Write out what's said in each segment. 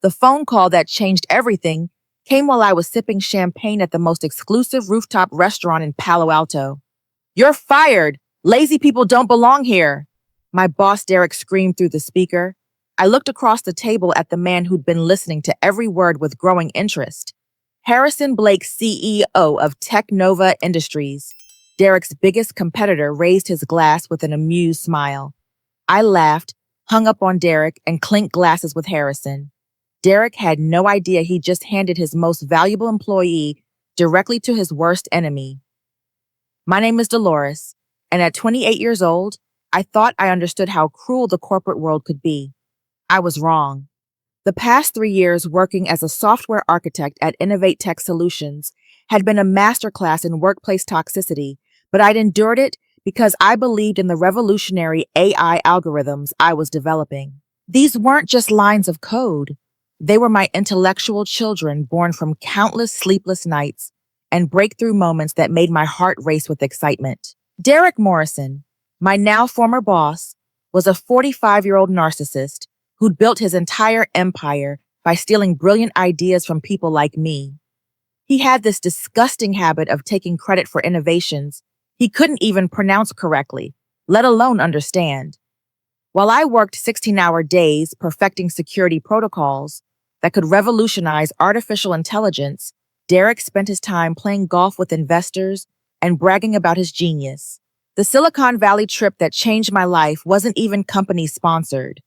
The phone call that changed everything came while I was sipping champagne at the most exclusive rooftop restaurant in Palo Alto. "You're fired! Lazy people don't belong here!" My boss Derek screamed through the speaker. I looked across the table at the man who'd been listening to every word with growing interest. Harrison Blake, CEO of Technova Industries. Derek's biggest competitor raised his glass with an amused smile. I laughed, hung up on Derek, and clinked glasses with Harrison. Derek had no idea he just handed his most valuable employee directly to his worst enemy. My name is Dolores, and at 28 years old, I thought I understood how cruel the corporate world could be. I was wrong. The past 3 years working as a software architect at Innovate Tech Solutions had been a masterclass in workplace toxicity, but I'd endured it because I believed in the revolutionary AI algorithms I was developing. These weren't just lines of code. They were my intellectual children born from countless sleepless nights and breakthrough moments that made my heart race with excitement. Derek Morrison, my now former boss, was a 45-year-old narcissist who'd built his entire empire by stealing brilliant ideas from people like me. He had this disgusting habit of taking credit for innovations he couldn't even pronounce correctly, let alone understand. While I worked 16-hour days perfecting security protocols that could revolutionize artificial intelligence, Derek spent his time playing golf with investors and bragging about his genius. The Silicon Valley trip that changed my life wasn't even company-sponsored.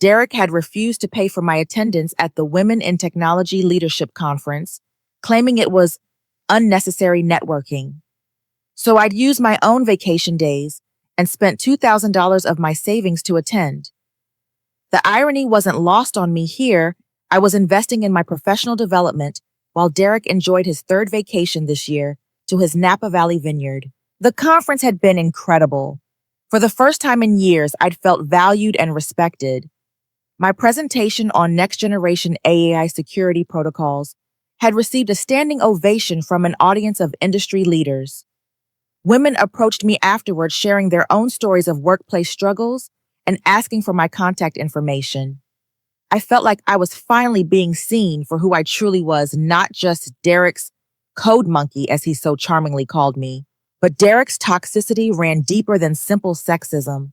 Derek had refused to pay for my attendance at the Women in Technology Leadership Conference, claiming it was unnecessary networking. So I'd used my own vacation days and spent $2,000 of my savings to attend. The irony wasn't lost on me here. I was investing in my professional development while Derek enjoyed his third vacation this year to his Napa Valley vineyard. The conference had been incredible. For the first time in years, I'd felt valued and respected. My presentation on next-generation AI security protocols had received a standing ovation from an audience of industry leaders. Women approached me afterwards sharing their own stories of workplace struggles and asking for my contact information. I felt like I was finally being seen for who I truly was, not just Derek's code monkey, as he so charmingly called me. But Derek's toxicity ran deeper than simple sexism.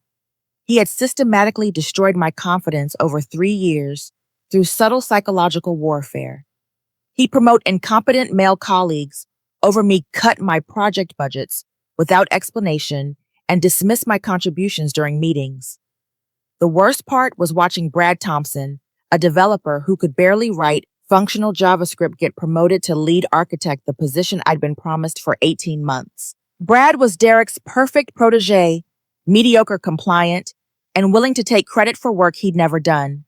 He had systematically destroyed my confidence over 3 years through subtle psychological warfare. He'd promote incompetent male colleagues over me, cut my project budgets without explanation, and dismiss my contributions during meetings. The worst part was watching Brad Thompson, a developer who could barely write functional JavaScript, get promoted to lead architect, the position I'd been promised for 18 months. Brad was Derek's perfect protege, mediocre compliant, and willing to take credit for work he'd never done.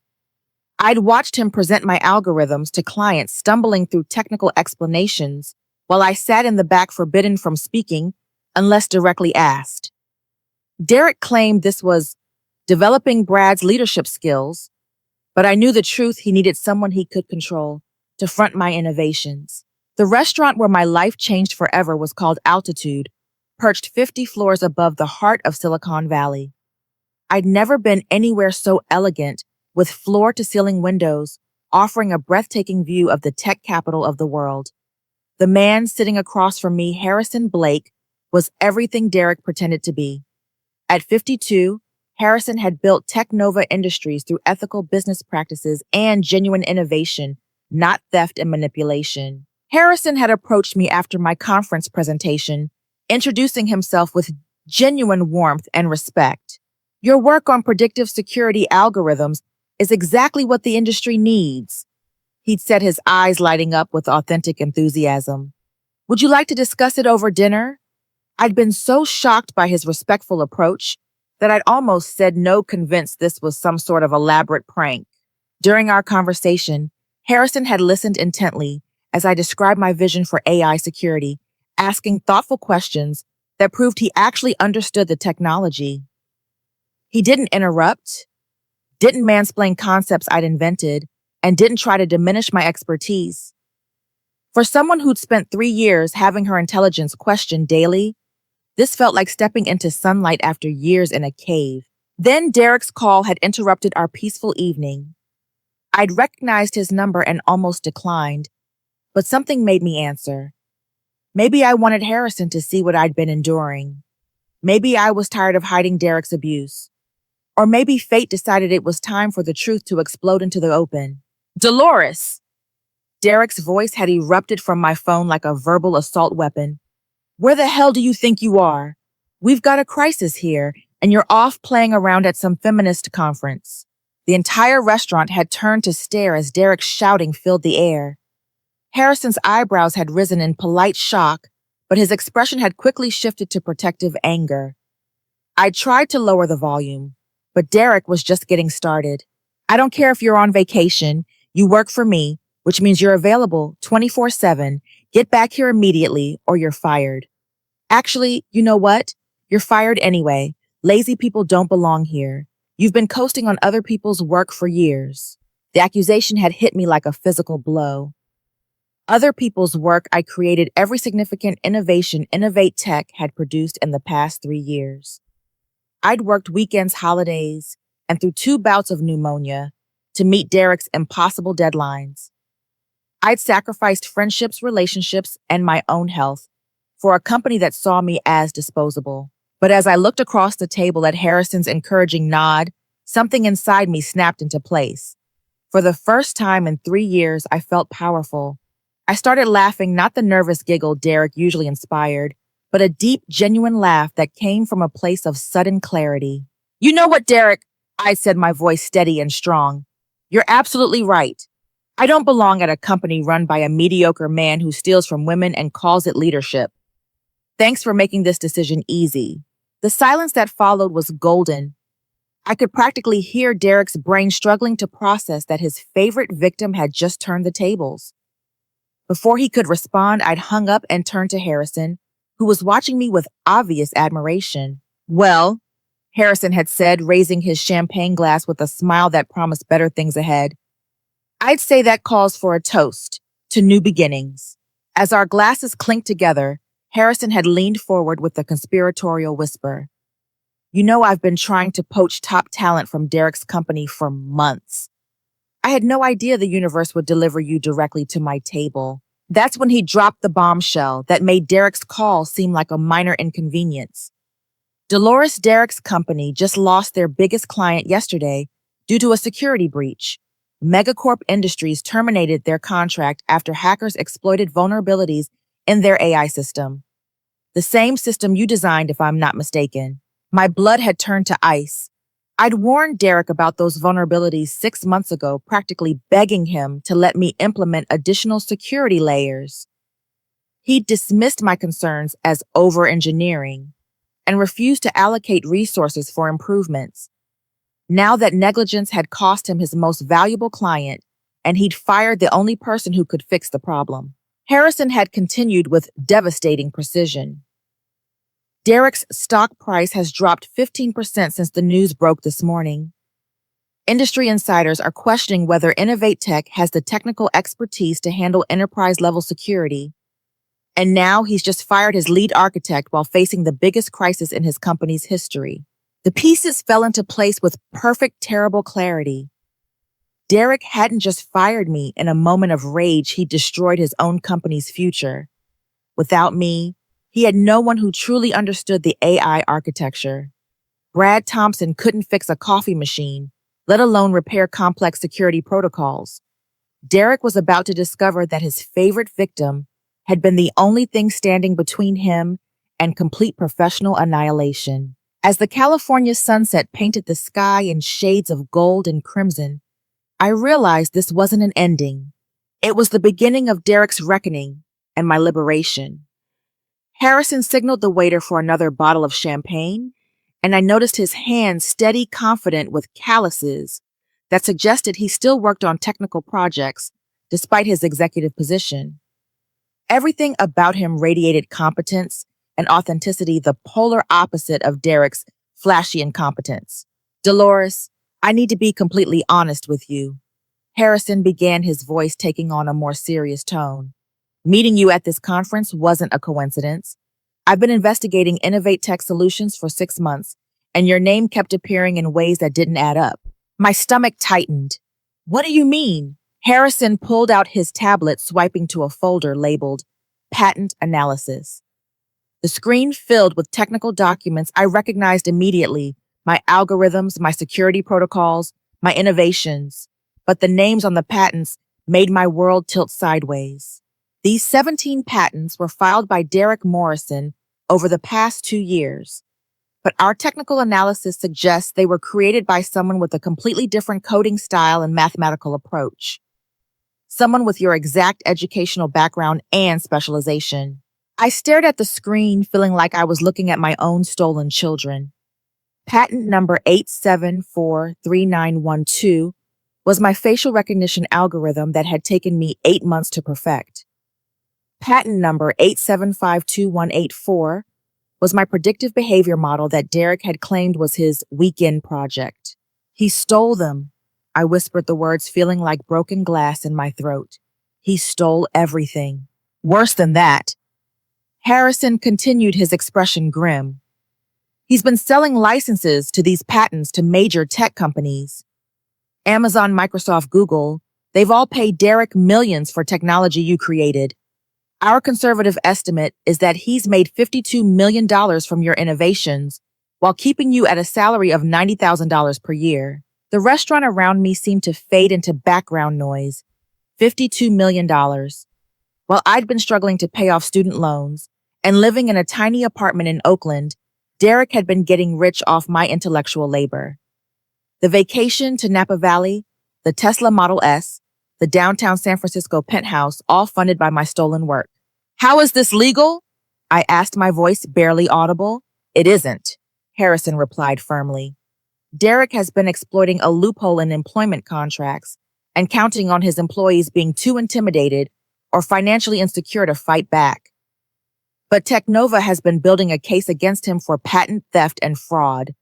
I'd watched him present my algorithms to clients, stumbling through technical explanations, while I sat in the back, forbidden from speaking unless directly asked. Derek claimed this was developing Brad's leadership skills, but I knew the truth. He needed someone he could control to front my innovations. The restaurant where my life changed forever was called Altitude, perched 50 floors above the heart of Silicon Valley. I'd never been anywhere so elegant, with floor-to-ceiling windows, offering a breathtaking view of the tech capital of the world. The man sitting across from me, Harrison Blake, was everything Derek pretended to be. At 52, Harrison had built Technova Industries through ethical business practices and genuine innovation, not theft and manipulation. Harrison had approached me after my conference presentation, introducing himself with genuine warmth and respect. "Your work on predictive security algorithms is exactly what the industry needs," he'd said, his eyes lighting up with authentic enthusiasm. "Would you like to discuss it over dinner?" I'd been so shocked by his respectful approach that I'd almost said no, convinced this was some sort of elaborate prank. During our conversation, Harrison had listened intently as I described my vision for AI security, asking thoughtful questions that proved he actually understood the technology. He didn't interrupt, didn't mansplain concepts I'd invented, and didn't try to diminish my expertise. For someone who'd spent 3 years having her intelligence questioned daily, this felt like stepping into sunlight after years in a cave. Then Derek's call had interrupted our peaceful evening. I'd recognized his number and almost declined, but something made me answer. Maybe I wanted Harrison to see what I'd been enduring. Maybe I was tired of hiding Derek's abuse. Or maybe fate decided it was time for the truth to explode into the open. Dolores! Derek's voice had erupted from my phone like a verbal assault weapon. Where the hell do you think you are? We've got a crisis here, and you're off playing around at some feminist conference. The entire restaurant had turned to stare as Derek's shouting filled the air. Harrison's eyebrows had risen in polite shock, but his expression had quickly shifted to protective anger. I tried to lower the volume, but Derek was just getting started. I don't care if you're on vacation, you work for me, which means you're available 24/7. Get back here immediately or you're fired. Actually, you know what? You're fired anyway. Lazy people don't belong here. You've been coasting on other people's work for years. The accusation had hit me like a physical blow. Other people's work I created every significant innovation Innovate Tech had produced in the past 3 years. I'd worked weekends, holidays, and through 2 bouts of pneumonia to meet Derek's impossible deadlines. I'd sacrificed friendships, relationships, and my own health for a company that saw me as disposable. But as I looked across the table at Harrison's encouraging nod, something inside me snapped into place. For the first time in 3 years, I felt powerful. I started laughing, not the nervous giggle Derek usually inspired, but a deep, genuine laugh that came from a place of sudden clarity. You know what, Derek? I said, my voice steady and strong. You're absolutely right. I don't belong at a company run by a mediocre man who steals from women and calls it leadership. Thanks for making this decision easy. The silence that followed was golden. I could practically hear Derek's brain struggling to process that his favorite victim had just turned the tables. Before he could respond, I'd hung up and turned to Harrison, who was watching me with obvious admiration. Well, Harrison had said, raising his champagne glass with a smile that promised better things ahead. I'd say that calls for a toast to new beginnings. As our glasses clinked together, Harrison had leaned forward with a conspiratorial whisper. You know, I've been trying to poach top talent from Derek's company for months. I had no idea the universe would deliver you directly to my table. That's when he dropped the bombshell that made Derek's call seem like a minor inconvenience. Dolores Derek's company just lost their biggest client yesterday due to a security breach. Megacorp Industries terminated their contract after hackers exploited vulnerabilities in their AI system. The same system you designed, if I'm not mistaken. My blood had turned to ice. I'd warned Derek about those vulnerabilities 6 months ago, practically begging him to let me implement additional security layers. He dismissed my concerns as over-engineering and refused to allocate resources for improvements. Now that negligence had cost him his most valuable client, and he'd fired the only person who could fix the problem. Harrison had continued with devastating precision. Derek's stock price has dropped 15% since the news broke this morning. Industry insiders are questioning whether Innovate Tech has the technical expertise to handle enterprise-level security. And now he's just fired his lead architect while facing the biggest crisis in his company's history. The pieces fell into place with perfect, terrible clarity. Derek hadn't just fired me in a moment of rage, he destroyed his own company's future. Without me, he had no one who truly understood the AI architecture. Brad Thompson couldn't fix a coffee machine, let alone repair complex security protocols. Derek was about to discover that his favorite victim had been the only thing standing between him and complete professional annihilation. As the California sunset painted the sky in shades of gold and crimson, I realized this wasn't an ending. It was the beginning of Derek's reckoning and my liberation. Harrison signaled the waiter for another bottle of champagne, and I noticed his hand steady, confident with calluses that suggested he still worked on technical projects despite his executive position. Everything about him radiated competence and authenticity, the polar opposite of Derek's flashy incompetence. Dolores, I need to be completely honest with you. Harrison began, his voice taking on a more serious tone. Meeting you at this conference wasn't a coincidence. I've been investigating Innovate Tech Solutions for 6 months, and your name kept appearing in ways that didn't add up. My stomach tightened. What do you mean? Harrison pulled out his tablet, swiping to a folder labeled Patent Analysis. The screen filled with technical documents I recognized immediately, my algorithms, my security protocols, my innovations. But the names on the patents made my world tilt sideways. These 17 patents were filed by Derek Morrison over the past 2 years. But our technical analysis suggests they were created by someone with a completely different coding style and mathematical approach. Someone with your exact educational background and specialization. I stared at the screen, feeling like I was looking at my own stolen children. Patent number 8743912 was my facial recognition algorithm that had taken me 8 months to perfect. Patent number 8752184 was my predictive behavior model that Derek had claimed was his weekend project. He stole them. I whispered the words, feeling like broken glass in my throat. He stole everything. Worse than that. Harrison continued, his expression grim. He's been selling licenses to these patents to major tech companies. Amazon, Microsoft, Google, they've all paid Derek millions for technology you created. Our conservative estimate is that he's made $52 million from your innovations while keeping you at a salary of $90,000 per year. The restaurant around me seemed to fade into background noise. $52 million. While I'd been struggling to pay off student loans and living in a tiny apartment in Oakland, Derek had been getting rich off my intellectual labor. The vacation to Napa Valley, the Tesla Model S, the downtown San Francisco penthouse, all funded by my stolen work. How is this legal? I asked, my voice barely audible. It isn't, Harrison replied firmly. Derek has been exploiting a loophole in employment contracts and counting on his employees being too intimidated or financially insecure to fight back. But Technova has been building a case against him for patent theft and fraud.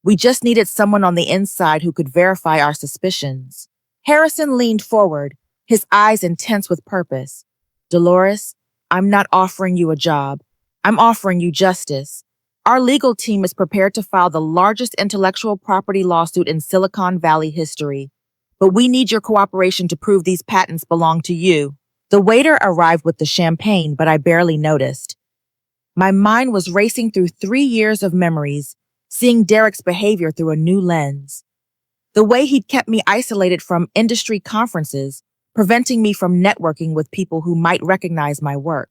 We just needed someone on the inside who could verify our suspicions. Harrison leaned forward, his eyes intense with purpose. Dolores, I'm not offering you a job. I'm offering you justice. Our legal team is prepared to file the largest intellectual property lawsuit in Silicon Valley history. But we need your cooperation to prove these patents belong to you. The waiter arrived with the champagne, but I barely noticed. My mind was racing through 3 years of memories, seeing Derek's behavior through a new lens. The way he'd kept me isolated from industry conferences, preventing me from networking with people who might recognize my work.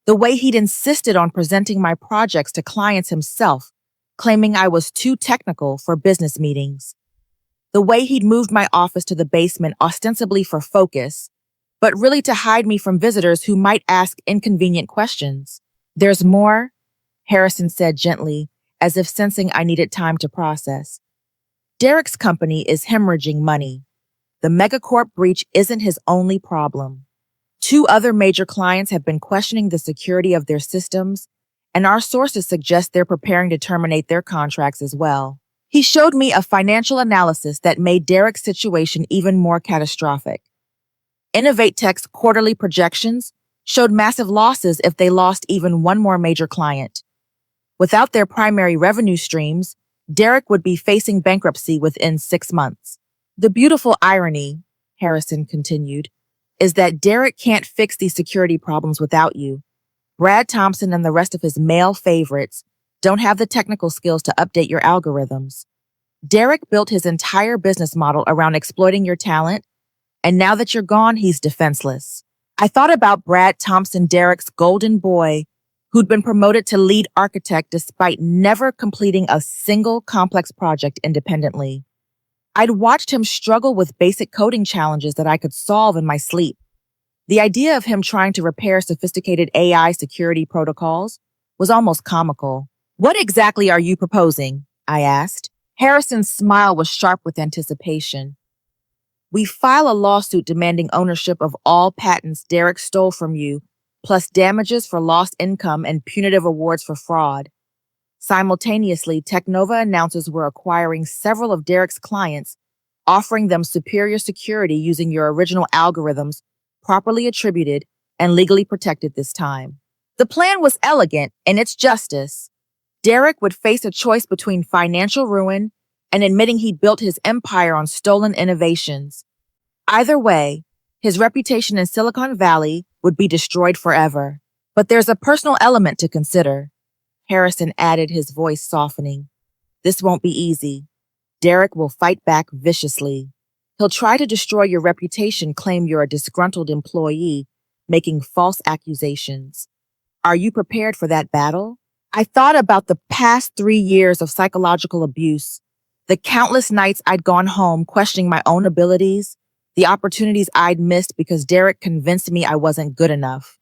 The way he'd insisted on presenting my projects to clients himself, claiming I was too technical for business meetings. The way he'd moved my office to the basement ostensibly for focus, but really to hide me from visitors who might ask inconvenient questions. There's more, Harrison said gently, as if sensing I needed time to process. Derek's company is hemorrhaging money. The megacorp breach isn't his only problem. 2 other major clients have been questioning the security of their systems, and our sources suggest they're preparing to terminate their contracts as well. He showed me a financial analysis that made Derek's situation even more catastrophic. Innovate Tech's quarterly projections showed massive losses if they lost even one more major client. Without their primary revenue streams, Derek would be facing bankruptcy within 6 months. The beautiful irony, Harrison continued, is that Derek can't fix these security problems without you. Brad Thompson and the rest of his male favorites don't have the technical skills to update your algorithms. Derek built his entire business model around exploiting your talent, and now that you're gone, he's defenseless. I thought about Brad Thompson, Derek's golden boy, who'd been promoted to lead architect despite never completing a single complex project independently. I'd watched him struggle with basic coding challenges that I could solve in my sleep. The idea of him trying to repair sophisticated AI security protocols was almost comical. What exactly are you proposing? I asked. Harrison's smile was sharp with anticipation. We file a lawsuit demanding ownership of all patents Derek stole from you, plus damages for lost income and punitive awards for fraud. Simultaneously, Technova announces we're acquiring several of Derek's clients, offering them superior security using your original algorithms, properly attributed and legally protected this time. The plan was elegant in its justice. Derek would face a choice between financial ruin and admitting he'd built his empire on stolen innovations. Either way, his reputation in Silicon Valley would be destroyed forever. But there's a personal element to consider. Harrison added, his voice softening. This won't be easy. Derek will fight back viciously. He'll try to destroy your reputation, claim you're a disgruntled employee, making false accusations. Are you prepared for that battle? I thought about the past 3 years of psychological abuse, the countless nights I'd gone home questioning my own abilities, the opportunities I'd missed because Derek convinced me I wasn't good enough.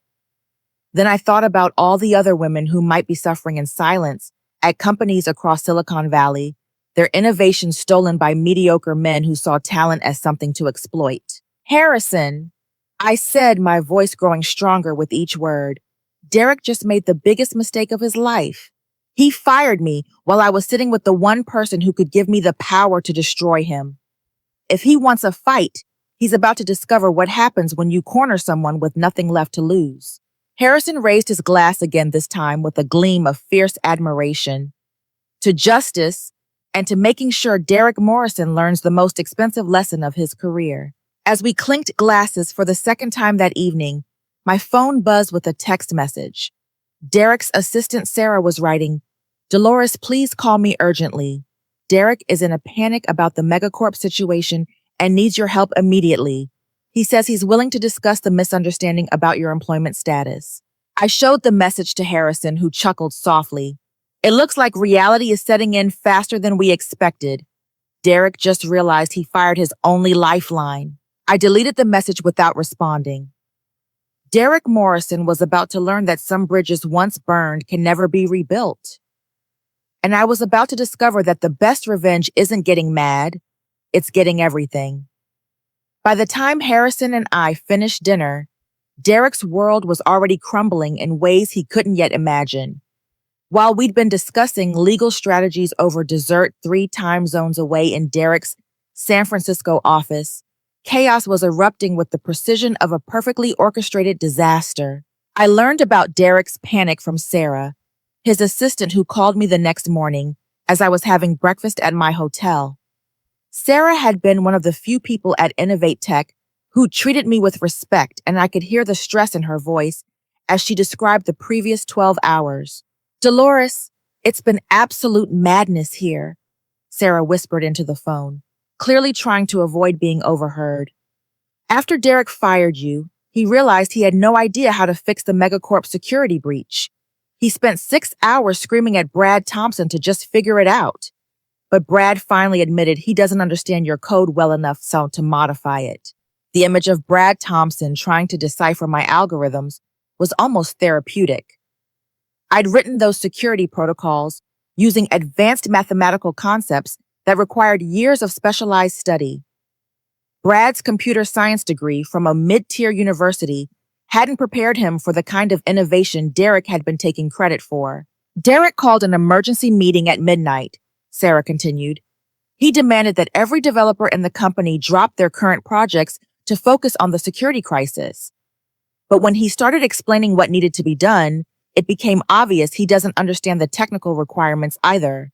Then I thought about all the other women who might be suffering in silence at companies across Silicon Valley, their innovations stolen by mediocre men who saw talent as something to exploit. Harrison, I said, my voice growing stronger with each word. Derek just made the biggest mistake of his life. He fired me while I was sitting with the one person who could give me the power to destroy him. If he wants a fight, he's about to discover what happens when you corner someone with nothing left to lose. Harrison raised his glass again, this time with a gleam of fierce admiration. To justice, and to making sure Derek Morrison learns the most expensive lesson of his career. As we clinked glasses for the second time that evening, my phone buzzed with a text message. Derek's assistant Sarah was writing, Dolores, please call me urgently. Derek is in a panic about the Megacorp situation and needs your help immediately. He says he's willing to discuss the misunderstanding about your employment status. I showed the message to Harrison, who chuckled softly. It looks like reality is setting in faster than we expected. Derek just realized he fired his only lifeline. I deleted the message without responding. Derek Morrison was about to learn that some bridges once burned can never be rebuilt. And I was about to discover that the best revenge isn't getting mad, it's getting everything. By the time Harrison and I finished dinner, Derek's world was already crumbling in ways he couldn't yet imagine. While we'd been discussing legal strategies over dessert 3 time zones away in Derek's San Francisco office, chaos was erupting with the precision of a perfectly orchestrated disaster. I learned about Derek's panic from Sarah, his assistant, who called me the next morning as I was having breakfast at my hotel. Sarah had been one of the few people at Innovate Tech who treated me with respect, and I could hear the stress in her voice as she described the previous 12 hours. Dolores, it's been absolute madness here, Sarah whispered into the phone, clearly trying to avoid being overheard. After Derek fired you, he realized he had no idea how to fix the Megacorp security breach. He spent 6 hours screaming at Brad Thompson to just figure it out. But Brad finally admitted he doesn't understand your code well enough to modify it. The image of Brad Thompson trying to decipher my algorithms was almost therapeutic. I'd written those security protocols using advanced mathematical concepts that required years of specialized study. Brad's computer science degree from a mid-tier university hadn't prepared him for the kind of innovation Derek had been taking credit for. Derek called an emergency meeting at midnight, Sarah continued. He demanded that every developer in the company drop their current projects to focus on the security crisis. But when he started explaining what needed to be done, it became obvious he doesn't understand the technical requirements either.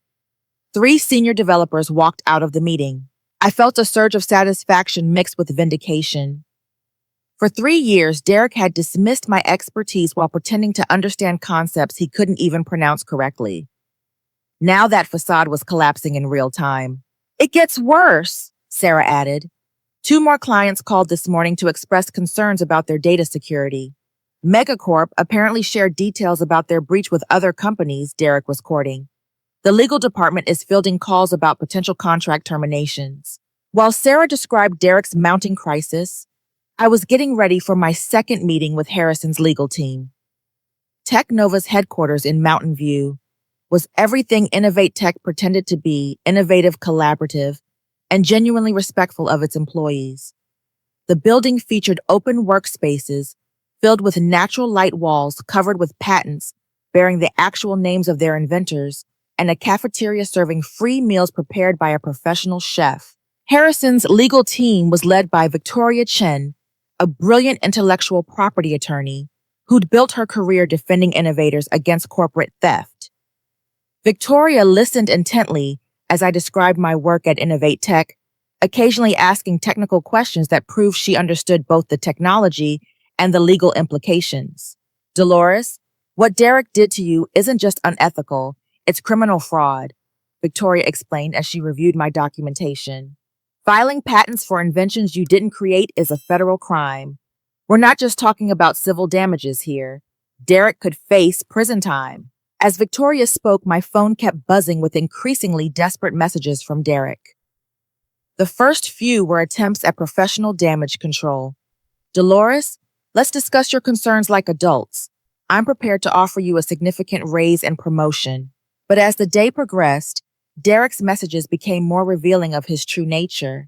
3 senior developers walked out of the meeting. I felt a surge of satisfaction mixed with vindication. For 3 years, Derek had dismissed my expertise while pretending to understand concepts he couldn't even pronounce correctly. Now that facade was collapsing in real time. It gets worse, Sarah added. 2 more clients called this morning to express concerns about their data security. Megacorp apparently shared details about their breach with other companies, Derek was quoting. The legal department is fielding calls about potential contract terminations. While Sarah described Derek's mounting crisis, I was getting ready for my second meeting with Harrison's legal team. Technova's headquarters in Mountain View was everything Innovate Tech pretended to be: innovative, collaborative, and genuinely respectful of its employees. The building featured open workspaces filled with natural light walls covered with patents bearing the actual names of their inventors, and a cafeteria serving free meals prepared by a professional chef. Harrison's legal team was led by Victoria Chen, a brilliant intellectual property attorney who'd built her career defending innovators against corporate theft. Victoria listened intently as I described my work at Innovate Tech, occasionally asking technical questions that proved she understood both the technology and the legal implications. Dolores, what Derek did to you isn't just unethical, it's criminal fraud, Victoria explained as she reviewed my documentation. Filing patents for inventions you didn't create is a federal crime. We're not just talking about civil damages here. Derek could face prison time. As Victoria spoke, my phone kept buzzing with increasingly desperate messages from Derek. The first few were attempts at professional damage control. Dolores, let's discuss your concerns like adults. I'm prepared to offer you a significant raise and promotion. But as the day progressed, Derek's messages became more revealing of his true nature.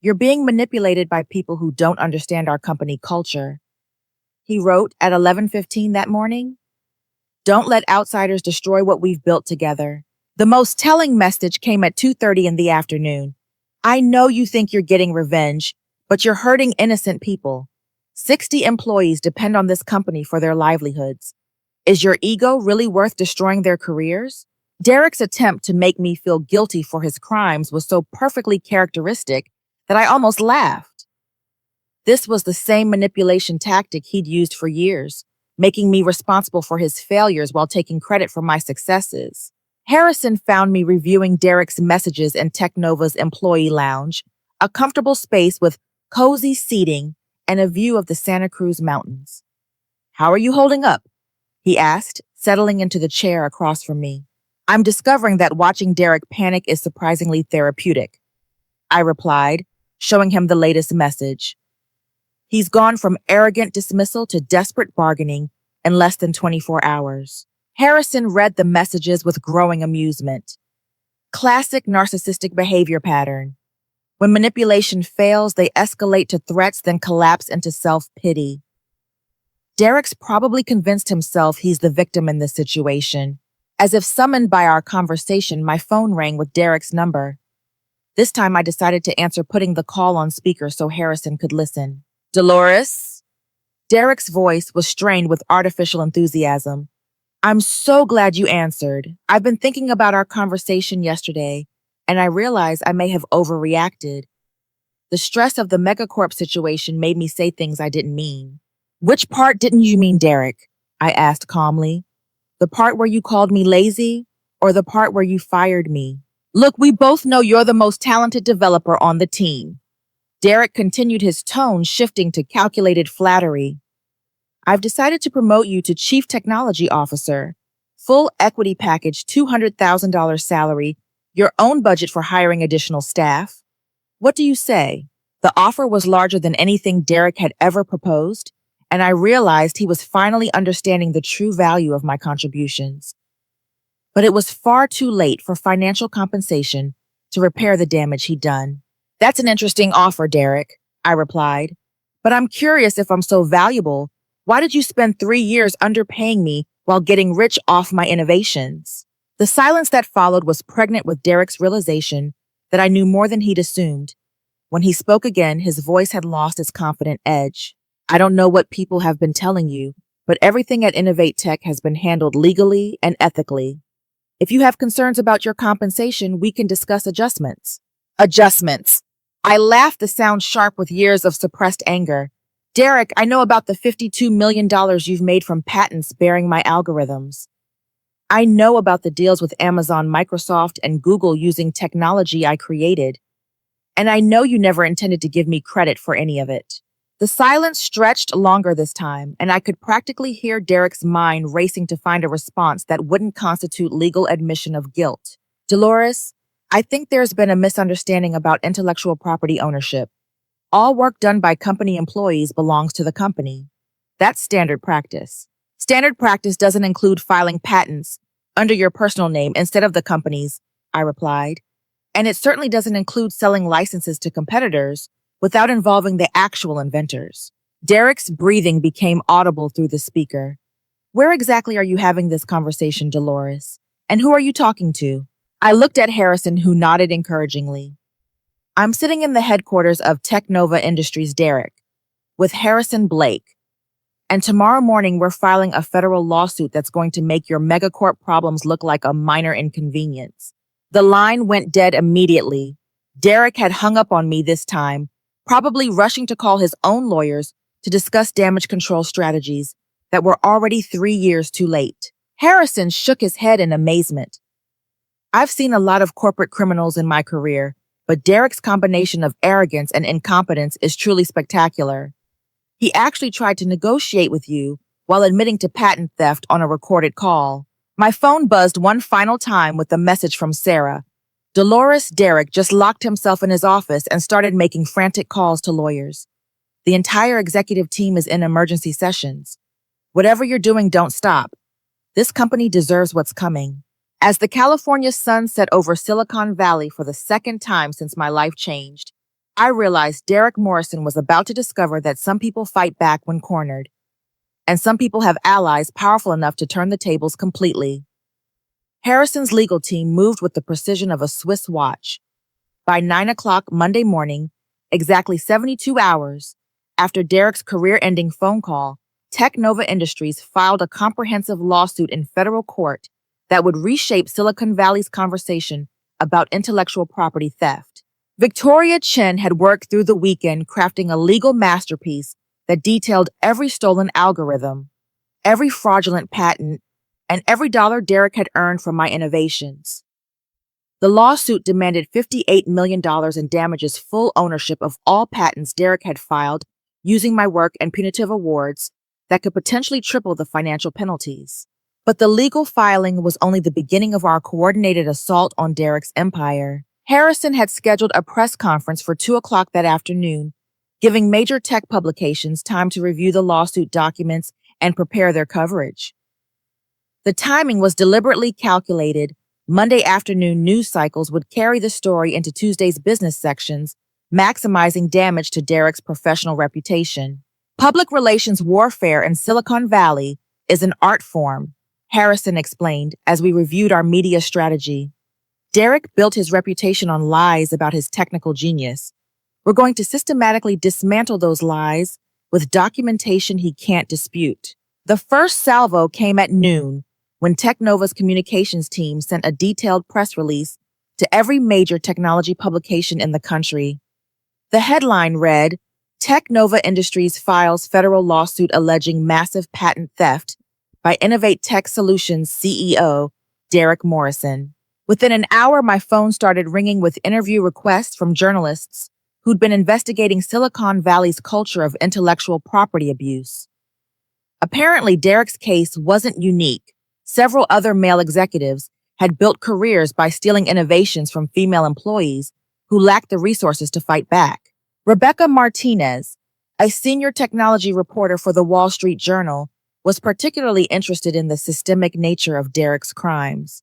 You're being manipulated by people who don't understand our company culture. He wrote at 11:15 that morning. Don't let outsiders destroy what we've built together. The most telling message came at 2:30 in the afternoon. I know you think you're getting revenge, but you're hurting innocent people. 60 employees depend on this company for their livelihoods. Is your ego really worth destroying their careers? Derek's attempt to make me feel guilty for his crimes was so perfectly characteristic that I almost laughed. This was the same manipulation tactic he'd used for years, making me responsible for his failures while taking credit for my successes. Harrison found me reviewing Derek's messages in Technova's employee lounge, a comfortable space with cozy seating and a view of the Santa Cruz Mountains. How are you holding up? He asked, settling into the chair across from me. I'm discovering that watching Derek panic is surprisingly therapeutic, I replied, showing him the latest message. He's gone from arrogant dismissal to desperate bargaining in less than 24 hours. Harrison read the messages with growing amusement. Classic narcissistic behavior pattern. When manipulation fails, they escalate to threats, then collapse into self-pity. Derek's probably convinced himself he's the victim in this situation. As if summoned by our conversation, my phone rang with Derek's number. This time I decided to answer, putting the call on speaker so Harrison could listen. Dolores? Derek's voice was strained with artificial enthusiasm. I'm so glad you answered. I've been thinking about our conversation yesterday, and I realize I may have overreacted. The stress of the Megacorp situation made me say things I didn't mean. Which part didn't you mean, Derek? I asked calmly. The part where you called me lazy, or the part where you fired me? Look, we both know you're the most talented developer on the team. Derek continued, his tone shifting to calculated flattery. I've decided to promote you to Chief Technology Officer. Full equity package, $200,000 salary, your own budget for hiring additional staff. What do you say? The offer was larger than anything Derek had ever proposed, and I realized he was finally understanding the true value of my contributions. But it was far too late for financial compensation to repair the damage he'd done. That's an interesting offer, Derek, I replied. But I'm curious, if I'm so valuable, why did you spend 3 years underpaying me while getting rich off my innovations? The silence that followed was pregnant with Derek's realization that I knew more than he'd assumed. When he spoke again, his voice had lost its confident edge. I don't know what people have been telling you, but everything at Innovate Tech has been handled legally and ethically. If you have concerns about your compensation, we can discuss adjustments. Adjustments. I laughed, the sound sharp with years of suppressed anger. Derek, I know about the $52 million you've made from patents bearing my algorithms. I know about the deals with Amazon, Microsoft, and Google using technology I created. And I know you never intended to give me credit for any of it. The silence stretched longer this time, and I could practically hear Derek's mind racing to find a response that wouldn't constitute legal admission of guilt. Dolores, I think there's been a misunderstanding about intellectual property ownership. All work done by company employees belongs to the company. That's standard practice. Standard practice doesn't include filing patents under your personal name instead of the company's, I replied. And it certainly doesn't include selling licenses to competitors without involving the actual inventors. Derek's breathing became audible through the speaker. Where exactly are you having this conversation, Dolores? And who are you talking to? I looked at Harrison, who nodded encouragingly. I'm sitting in the headquarters of Technova Industries, Derek, with Harrison Blake. And tomorrow morning, we're filing a federal lawsuit that's going to make your Megacorp problems look like a minor inconvenience. The line went dead immediately. Derek had hung up on me this time, probably rushing to call his own lawyers to discuss damage control strategies that were already 3 years too late. Harrison shook his head in amazement. I've seen a lot of corporate criminals in my career, but Derek's combination of arrogance and incompetence is truly spectacular. He actually tried to negotiate with you while admitting to patent theft on a recorded call. My phone buzzed one final time with a message from Sarah. Dolores Derek just locked himself in his office and started making frantic calls to lawyers. The entire executive team is in emergency sessions. Whatever you're doing, don't stop. This company deserves what's coming. As the California sun set over Silicon Valley for the second time since my life changed, I realized Derek Morrison was about to discover that some people fight back when cornered, and some people have allies powerful enough to turn the tables completely. Harrison's legal team moved with the precision of a Swiss watch. By 9 o'clock Monday morning, exactly 72 hours after Derek's career-ending phone call, Technova Industries filed a comprehensive lawsuit in federal court that would reshape Silicon Valley's conversation about intellectual property theft. Victoria Chen had worked through the weekend crafting a legal masterpiece that detailed every stolen algorithm, every fraudulent patent, and every dollar Derek had earned from my innovations. The lawsuit demanded $58 million in damages, full ownership of all patents Derek had filed using my work, and punitive awards that could potentially triple the financial penalties. But the legal filing was only the beginning of our coordinated assault on Derek's empire. Harrison had scheduled a press conference for 2 o'clock that afternoon, giving major tech publications time to review the lawsuit documents and prepare their coverage. The timing was deliberately calculated. Monday afternoon news cycles would carry the story into Tuesday's business sections, maximizing damage to Derek's professional reputation. Public relations warfare in Silicon Valley is an art form, Harrison explained as we reviewed our media strategy. Derek built his reputation on lies about his technical genius. We're going to systematically dismantle those lies with documentation he can't dispute. The first salvo came at noon when Technova's communications team sent a detailed press release to every major technology publication in the country. The headline read, Technova Industries files federal lawsuit alleging massive patent theft by Innovate Tech Solutions CEO Derek Morrison. Within an hour, my phone started ringing with interview requests from journalists who'd been investigating Silicon Valley's culture of intellectual property abuse. Apparently, Derek's case wasn't unique. Several other male executives had built careers by stealing innovations from female employees who lacked the resources to fight back. Rebecca Martinez, a senior technology reporter for the Wall Street Journal, was particularly interested in the systemic nature of Derek's crimes.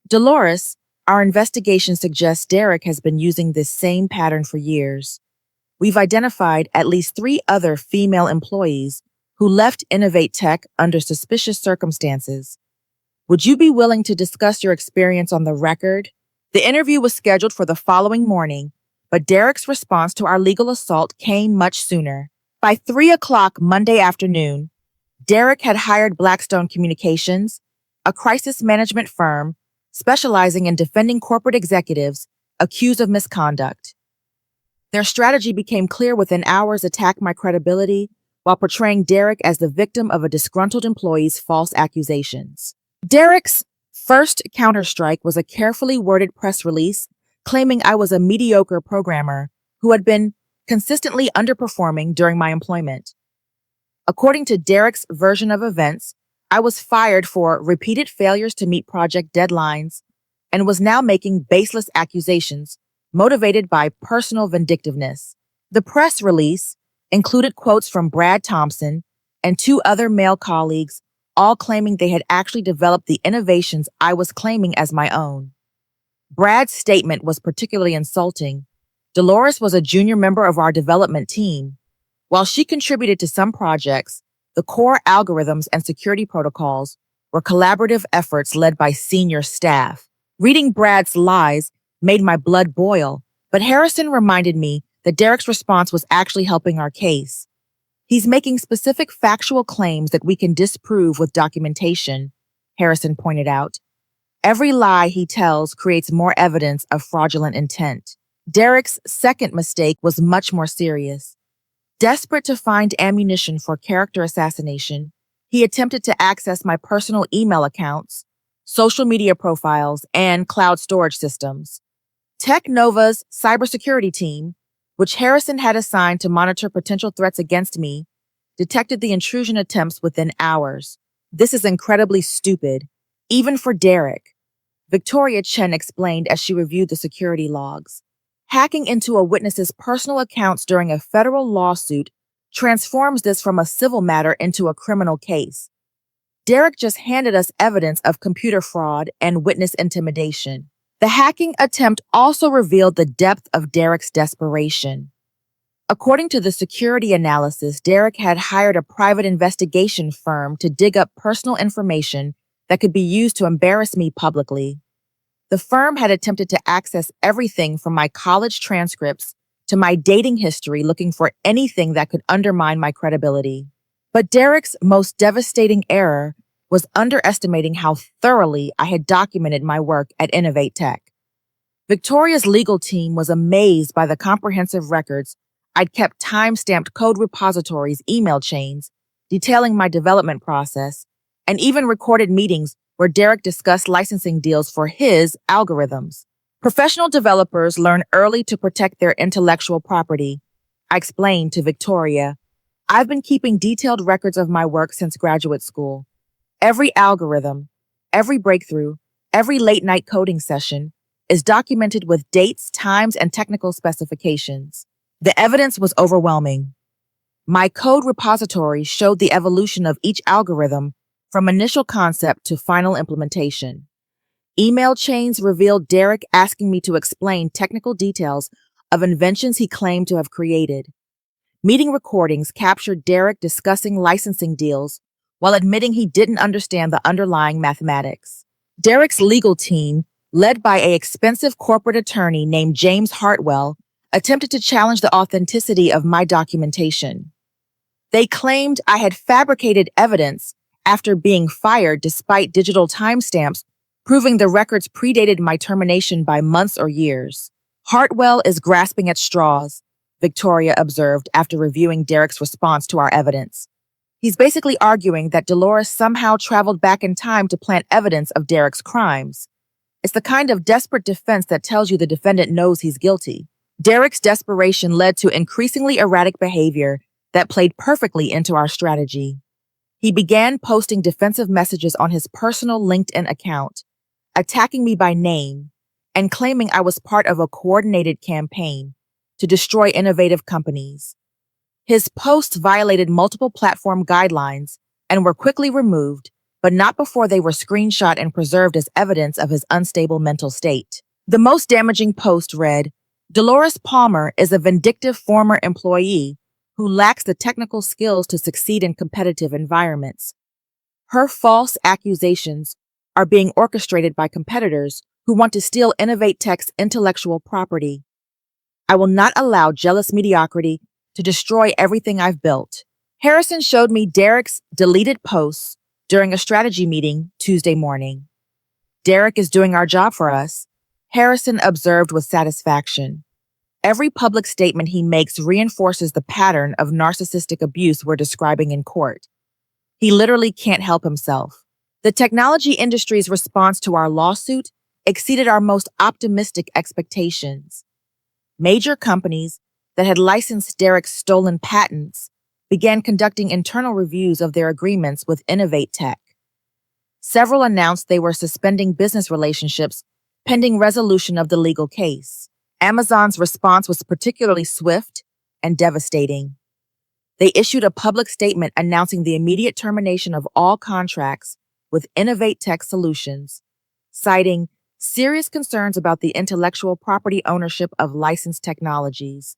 Dolores, our investigation suggests Derek has been using this same pattern for years. We've identified at least 3 other female employees who left Innovate Tech under suspicious circumstances. Would you be willing to discuss your experience on the record? The interview was scheduled for the following morning, but Derek's response to our legal assault came much sooner. By 3 o'clock Monday afternoon, Derek had hired Blackstone Communications, a crisis management firm specializing in defending corporate executives accused of misconduct. Their strategy became clear within hours: attack my credibility while portraying Derek as the victim of a disgruntled employee's false accusations. Derek's first counterstrike was a carefully worded press release claiming I was a mediocre programmer who had been consistently underperforming during my employment. According to Derek's version of events, I was fired for repeated failures to meet project deadlines and was now making baseless accusations motivated by personal vindictiveness. The press release included quotes from Brad Thompson and 2 other male colleagues, all claiming they had actually developed the innovations I was claiming as my own. Brad's statement was particularly insulting. Dolores was a junior member of our development team. While she contributed to some projects, the core algorithms and security protocols were collaborative efforts led by senior staff. Reading Brad's lies made my blood boil, but Harrison reminded me that Derek's response was actually helping our case. He's making specific factual claims that we can disprove with documentation, Harrison pointed out. Every lie he tells creates more evidence of fraudulent intent. Derek's second mistake was much more serious. Desperate to find ammunition for character assassination, he attempted to access my personal email accounts, social media profiles, and cloud storage systems. TechNova's cybersecurity team, which Harrison had assigned to monitor potential threats against me, detected the intrusion attempts within hours. This is incredibly stupid, even for Derek, Victoria Chen explained as she reviewed the security logs. Hacking into a witness's personal accounts during a federal lawsuit transforms this from a civil matter into a criminal case. Derek just handed us evidence of computer fraud and witness intimidation. The hacking attempt also revealed the depth of Derek's desperation. According to the security analysis, Derek had hired a private investigation firm to dig up personal information that could be used to embarrass me publicly. The firm had attempted to access everything from my college transcripts to my dating history, looking for anything that could undermine my credibility. But Derek's most devastating error was underestimating how thoroughly I had documented my work at Innovate Tech. Victoria's legal team was amazed by the comprehensive records I'd kept time-stamped code repositories, email chains, detailing my development process, and even recorded meetings where Derek discussed licensing deals for his algorithms. Professional developers learn early to protect their intellectual property. I explained to Victoria, I've been keeping detailed records of my work since graduate school. Every algorithm, every breakthrough, every late-night coding session is documented with dates, times, and technical specifications. The evidence was overwhelming. My code repository showed the evolution of each algorithm from initial concept to final implementation. Email chains revealed Derek asking me to explain technical details of inventions he claimed to have created. Meeting recordings captured Derek discussing licensing deals while admitting he didn't understand the underlying mathematics. Derek's legal team, led by an expensive corporate attorney named James Hartwell, attempted to challenge the authenticity of my documentation. They claimed I had fabricated evidence after being fired despite digital timestamps proving the records predated my termination by months or years. Hartwell is grasping at straws, Victoria observed after reviewing Derek's response to our evidence. He's basically arguing that Dolores somehow traveled back in time to plant evidence of Derek's crimes. It's the kind of desperate defense that tells you the defendant knows he's guilty. Derek's desperation led to increasingly erratic behavior that played perfectly into our strategy. He began posting defensive messages on his personal LinkedIn account, attacking me by name, and claiming I was part of a coordinated campaign to destroy innovative companies. His posts violated multiple platform guidelines and were quickly removed, but not before they were screenshot and preserved as evidence of his unstable mental state. The most damaging post read, Dolores Palmer is a vindictive former employee who lacks the technical skills to succeed in competitive environments. Her false accusations are being orchestrated by competitors who want to steal Innovate Tech's intellectual property. I will not allow jealous mediocrity to destroy everything I've built. Harrison showed me Derek's deleted posts during a strategy meeting Tuesday morning. Derek is doing our job for us, Harrison observed with satisfaction. Every public statement he makes reinforces the pattern of narcissistic abuse we're describing in court. He literally can't help himself. The technology industry's response to our lawsuit exceeded our most optimistic expectations. Major companies that had licensed Derek's stolen patents began conducting internal reviews of their agreements with Innovate Tech. Several announced they were suspending business relationships pending resolution of the legal case. Amazon's response was particularly swift and devastating. They issued a public statement announcing the immediate termination of all contracts with Innovate Tech Solutions, citing serious concerns about the intellectual property ownership of licensed technologies.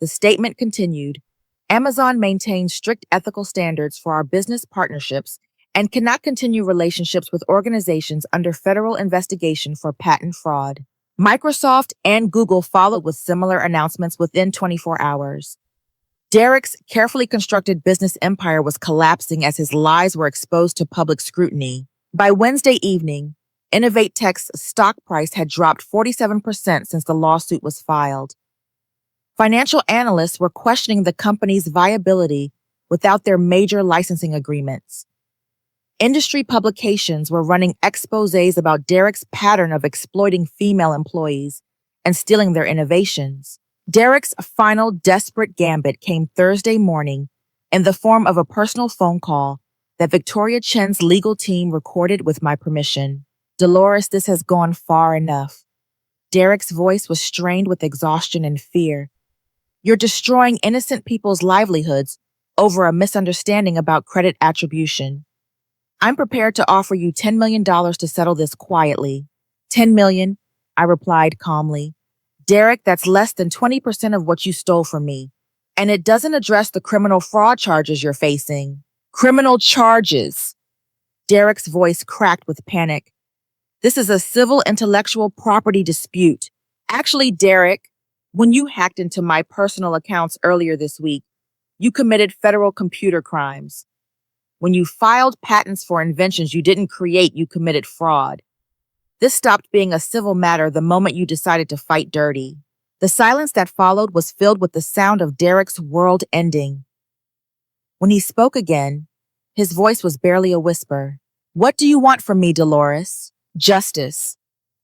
The statement continued, Amazon maintains strict ethical standards for our business partnerships and cannot continue relationships with organizations under federal investigation for patent fraud. Microsoft and Google followed with similar announcements within 24 hours. Derek's carefully constructed business empire was collapsing as his lies were exposed to public scrutiny. By Wednesday evening, Innovate Tech's stock price had dropped 47% since the lawsuit was filed. Financial analysts were questioning the company's viability without their major licensing agreements. Industry publications were running exposés about Derek's pattern of exploiting female employees and stealing their innovations. Derek's final desperate gambit came Thursday morning in the form of a personal phone call that Victoria Chen's legal team recorded with my permission. Dolores, this has gone far enough. Derek's voice was strained with exhaustion and fear. You're destroying innocent people's livelihoods over a misunderstanding about credit attribution. I'm prepared to offer you $10 million to settle this quietly. $10 million, I replied calmly. Derek, that's less than 20% of what you stole from me. And it doesn't address the criminal fraud charges you're facing. Criminal charges. Derek's voice cracked with panic. This is a civil intellectual property dispute. Actually, Derek, when you hacked into my personal accounts earlier this week, you committed federal computer crimes. When you filed patents for inventions you didn't create, you committed fraud. This stopped being a civil matter the moment you decided to fight dirty. The silence that followed was filled with the sound of Derek's world ending. When he spoke again, his voice was barely a whisper. What do you want from me, Dolores? Justice,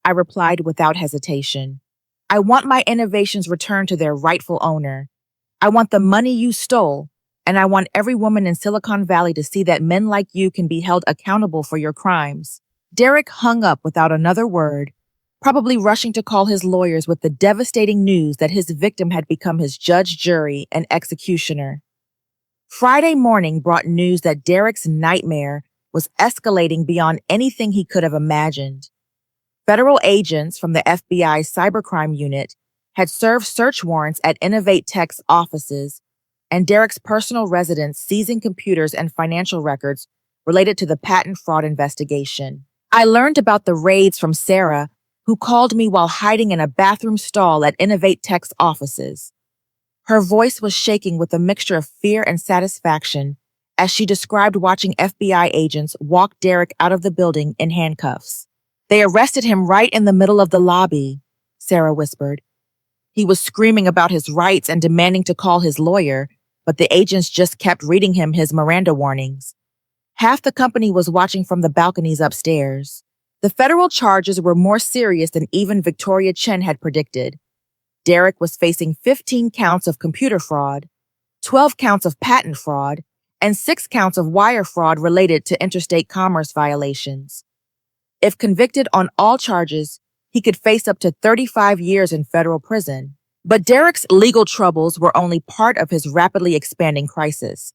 I replied without hesitation. I want my innovations returned to their rightful owner. I want the money you stole, and I want every woman in Silicon Valley to see that men like you can be held accountable for your crimes. Derek hung up without another word, probably rushing to call his lawyers with the devastating news that his victim had become his judge, jury, and executioner. Friday morning brought news that Derek's nightmare was escalating beyond anything he could have imagined. Federal agents from the FBI's cybercrime unit had served search warrants at Innovate Tech's offices and Derek's personal residence, seizing computers and financial records related to the patent fraud investigation. I learned about the raids from Sarah, who called me while hiding in a bathroom stall at Innovate Tech's offices. Her voice was shaking with a mixture of fear and satisfaction as she described watching FBI agents walk Derek out of the building in handcuffs. They arrested him right in the middle of the lobby, Sarah whispered. He was screaming about his rights and demanding to call his lawyer, but the agents just kept reading him his Miranda warnings. Half the company was watching from the balconies upstairs. The federal charges were more serious than even Victoria Chen had predicted. Derek was facing 15 counts of computer fraud, 12 counts of patent fraud, and 6 counts of wire fraud related to interstate commerce violations. If convicted on all charges, he could face up to 35 years in federal prison. But Derek's legal troubles were only part of his rapidly expanding crisis.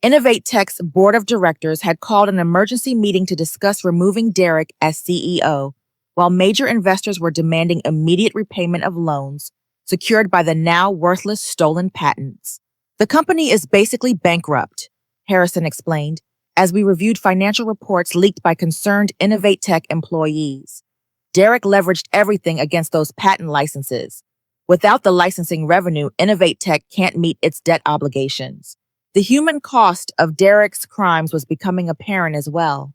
Innovate Tech's board of directors had called an emergency meeting to discuss removing Derek as CEO, while major investors were demanding immediate repayment of loans secured by the now worthless stolen patents. The company is basically bankrupt, Harrison explained, as we reviewed financial reports leaked by concerned Innovate Tech employees. Derek leveraged everything against those patent licenses. Without the licensing revenue, Innovate Tech can't meet its debt obligations. The human cost of Derek's crimes was becoming apparent as well.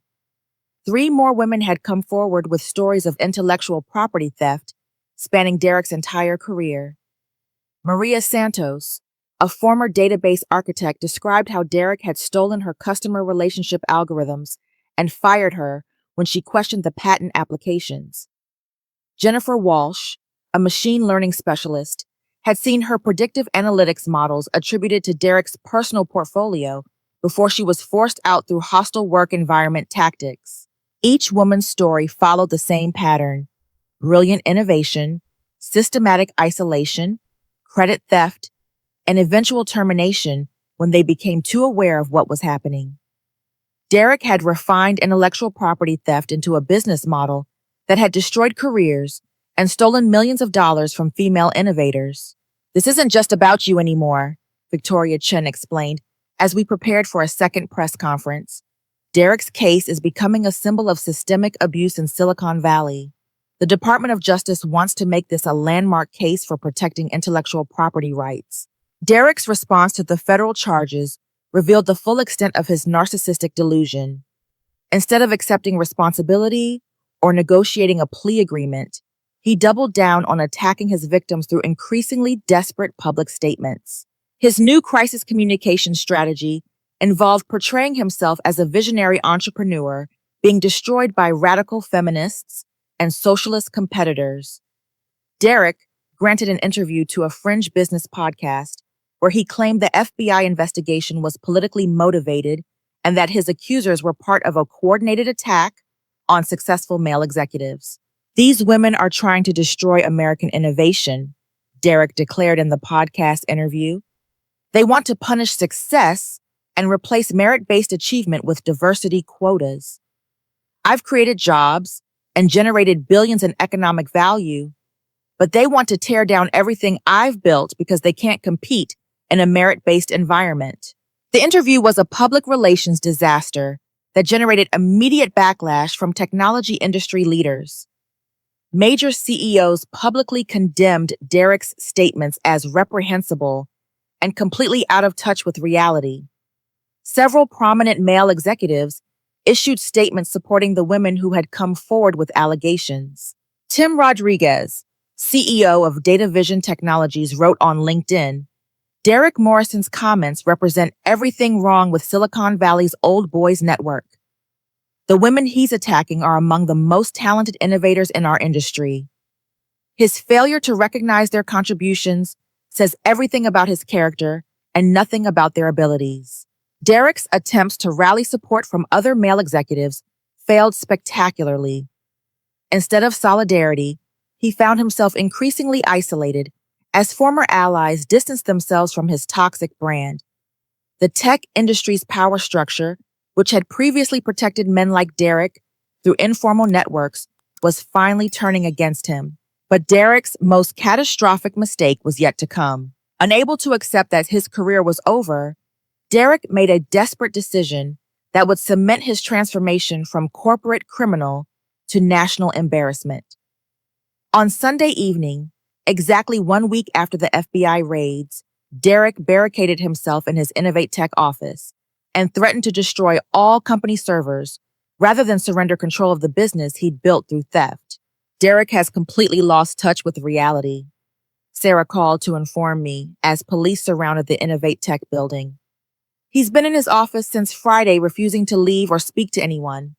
3 more women had come forward with stories of intellectual property theft spanning Derek's entire career. Maria Santos, a former database architect, described how Derek had stolen her customer relationship algorithms and fired her when she questioned the patent applications. Jennifer Walsh, a machine learning specialist, had seen her predictive analytics models attributed to Derek's personal portfolio before she was forced out through hostile work environment tactics. Each woman's story followed the same pattern: brilliant innovation, systematic isolation, credit theft, and eventual termination when they became too aware of what was happening. Derek had refined intellectual property theft into a business model that had destroyed careers and stolen millions of dollars from female innovators. This isn't just about you anymore, Victoria Chen explained as we prepared for a second press conference. Derek's case is becoming a symbol of systemic abuse in Silicon Valley. The Department of Justice wants to make this a landmark case for protecting intellectual property rights. Derek's response to the federal charges revealed the full extent of his narcissistic delusion. Instead of accepting responsibility or negotiating a plea agreement, he doubled down on attacking his victims through increasingly desperate public statements. His new crisis communication strategy involved portraying himself as a visionary entrepreneur being destroyed by radical feminists and socialist competitors. Derek granted an interview to a fringe business podcast where he claimed the FBI investigation was politically motivated and that his accusers were part of a coordinated attack on successful male executives. These women are trying to destroy American innovation, Derek declared in the podcast interview. They want to punish success and replace merit-based achievement with diversity quotas. I've created jobs and generated billions in economic value, but they want to tear down everything I've built because they can't compete in a merit-based environment. The interview was a public relations disaster that generated immediate backlash from technology industry leaders. Major CEOs publicly condemned Derek's statements as reprehensible and completely out of touch with reality. Several prominent male executives issued statements supporting the women who had come forward with allegations. Tim Rodriguez, CEO of DataVision Technologies, wrote on LinkedIn, Derek Morrison's comments represent everything wrong with Silicon Valley's old boys network. The women he's attacking are among the most talented innovators in our industry. His failure to recognize their contributions says everything about his character and nothing about their abilities. Derek's attempts to rally support from other male executives failed spectacularly. Instead of solidarity, he found himself increasingly isolated as former allies distanced themselves from his toxic brand. The tech industry's power structure, which had previously protected men like Derek through informal networks, was finally turning against him. But Derek's most catastrophic mistake was yet to come. Unable to accept that his career was over, Derek made a desperate decision that would cement his transformation from corporate criminal to national embarrassment. On Sunday evening, exactly 1 week after the FBI raids, Derek barricaded himself in his Innovate Tech office and threatened to destroy all company servers rather than surrender control of the business he'd built through theft. Derek has completely lost touch with reality, Sarah called to inform me as police surrounded the Innovate Tech building. He's been in his office since Friday, refusing to leave or speak to anyone.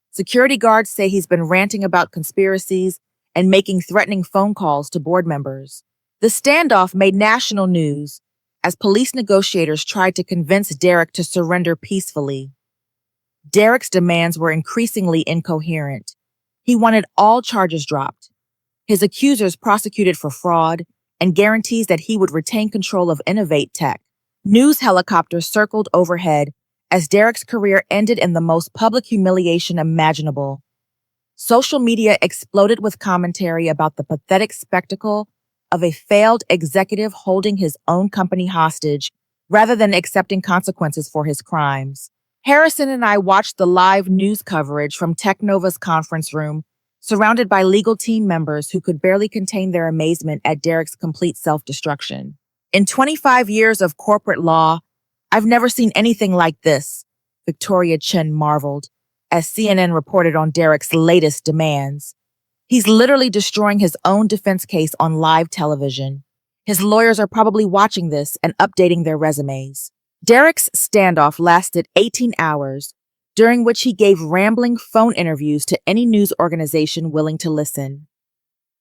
Security guards say he's been ranting about conspiracies and making threatening phone calls to board members. The standoff made national news as police negotiators tried to convince Derek to surrender peacefully. Derek's demands were increasingly incoherent. He wanted all charges dropped, his accusers prosecuted for fraud, and guarantees that he would retain control of Innovate Tech. News helicopters circled overhead as Derek's career ended in the most public humiliation imaginable. Social media exploded with commentary about the pathetic spectacle of a failed executive holding his own company hostage rather than accepting consequences for his crimes. Harrison and I watched the live news coverage from Technova's conference room, surrounded by legal team members who could barely contain their amazement at Derek's complete self-destruction. In 25 years of corporate law, I've never seen anything like this, Victoria Chen marveled, as CNN reported on Derek's latest demands. He's literally destroying his own defense case on live television. His lawyers are probably watching this and updating their resumes. Derek's standoff lasted 18 hours, during which he gave rambling phone interviews to any news organization willing to listen.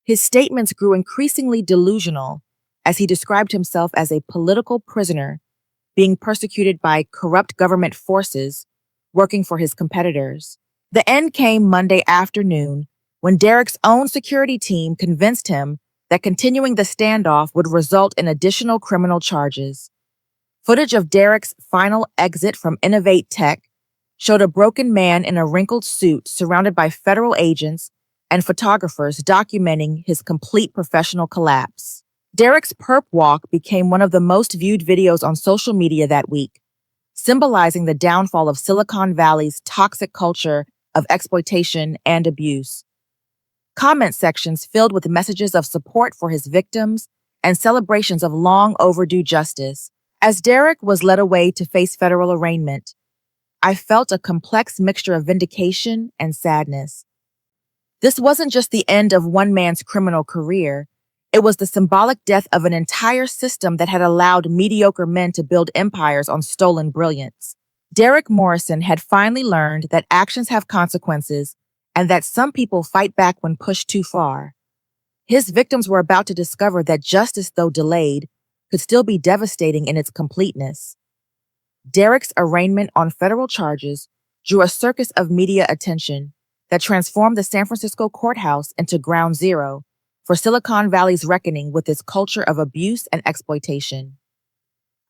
His statements grew increasingly delusional as he described himself as a political prisoner being persecuted by corrupt government forces working for his competitors. The end came Monday afternoon when Derek's own security team convinced him that continuing the standoff would result in additional criminal charges. Footage of Derek's final exit from Innovate Tech showed a broken man in a wrinkled suit surrounded by federal agents and photographers documenting his complete professional collapse. Derek's perp walk became one of the most viewed videos on social media that week, symbolizing the downfall of Silicon Valley's toxic culture of exploitation and abuse. Comment sections filled with messages of support for his victims and celebrations of long overdue justice. As Derek was led away to face federal arraignment, I felt a complex mixture of vindication and sadness. This wasn't just the end of one man's criminal career. It was the symbolic death of an entire system that had allowed mediocre men to build empires on stolen brilliance. Derek Morrison had finally learned that actions have consequences and that some people fight back when pushed too far. His victims were about to discover that justice, though delayed, could still be devastating in its completeness. Derek's arraignment on federal charges drew a circus of media attention that transformed the San Francisco courthouse into ground zero for Silicon Valley's reckoning with its culture of abuse and exploitation.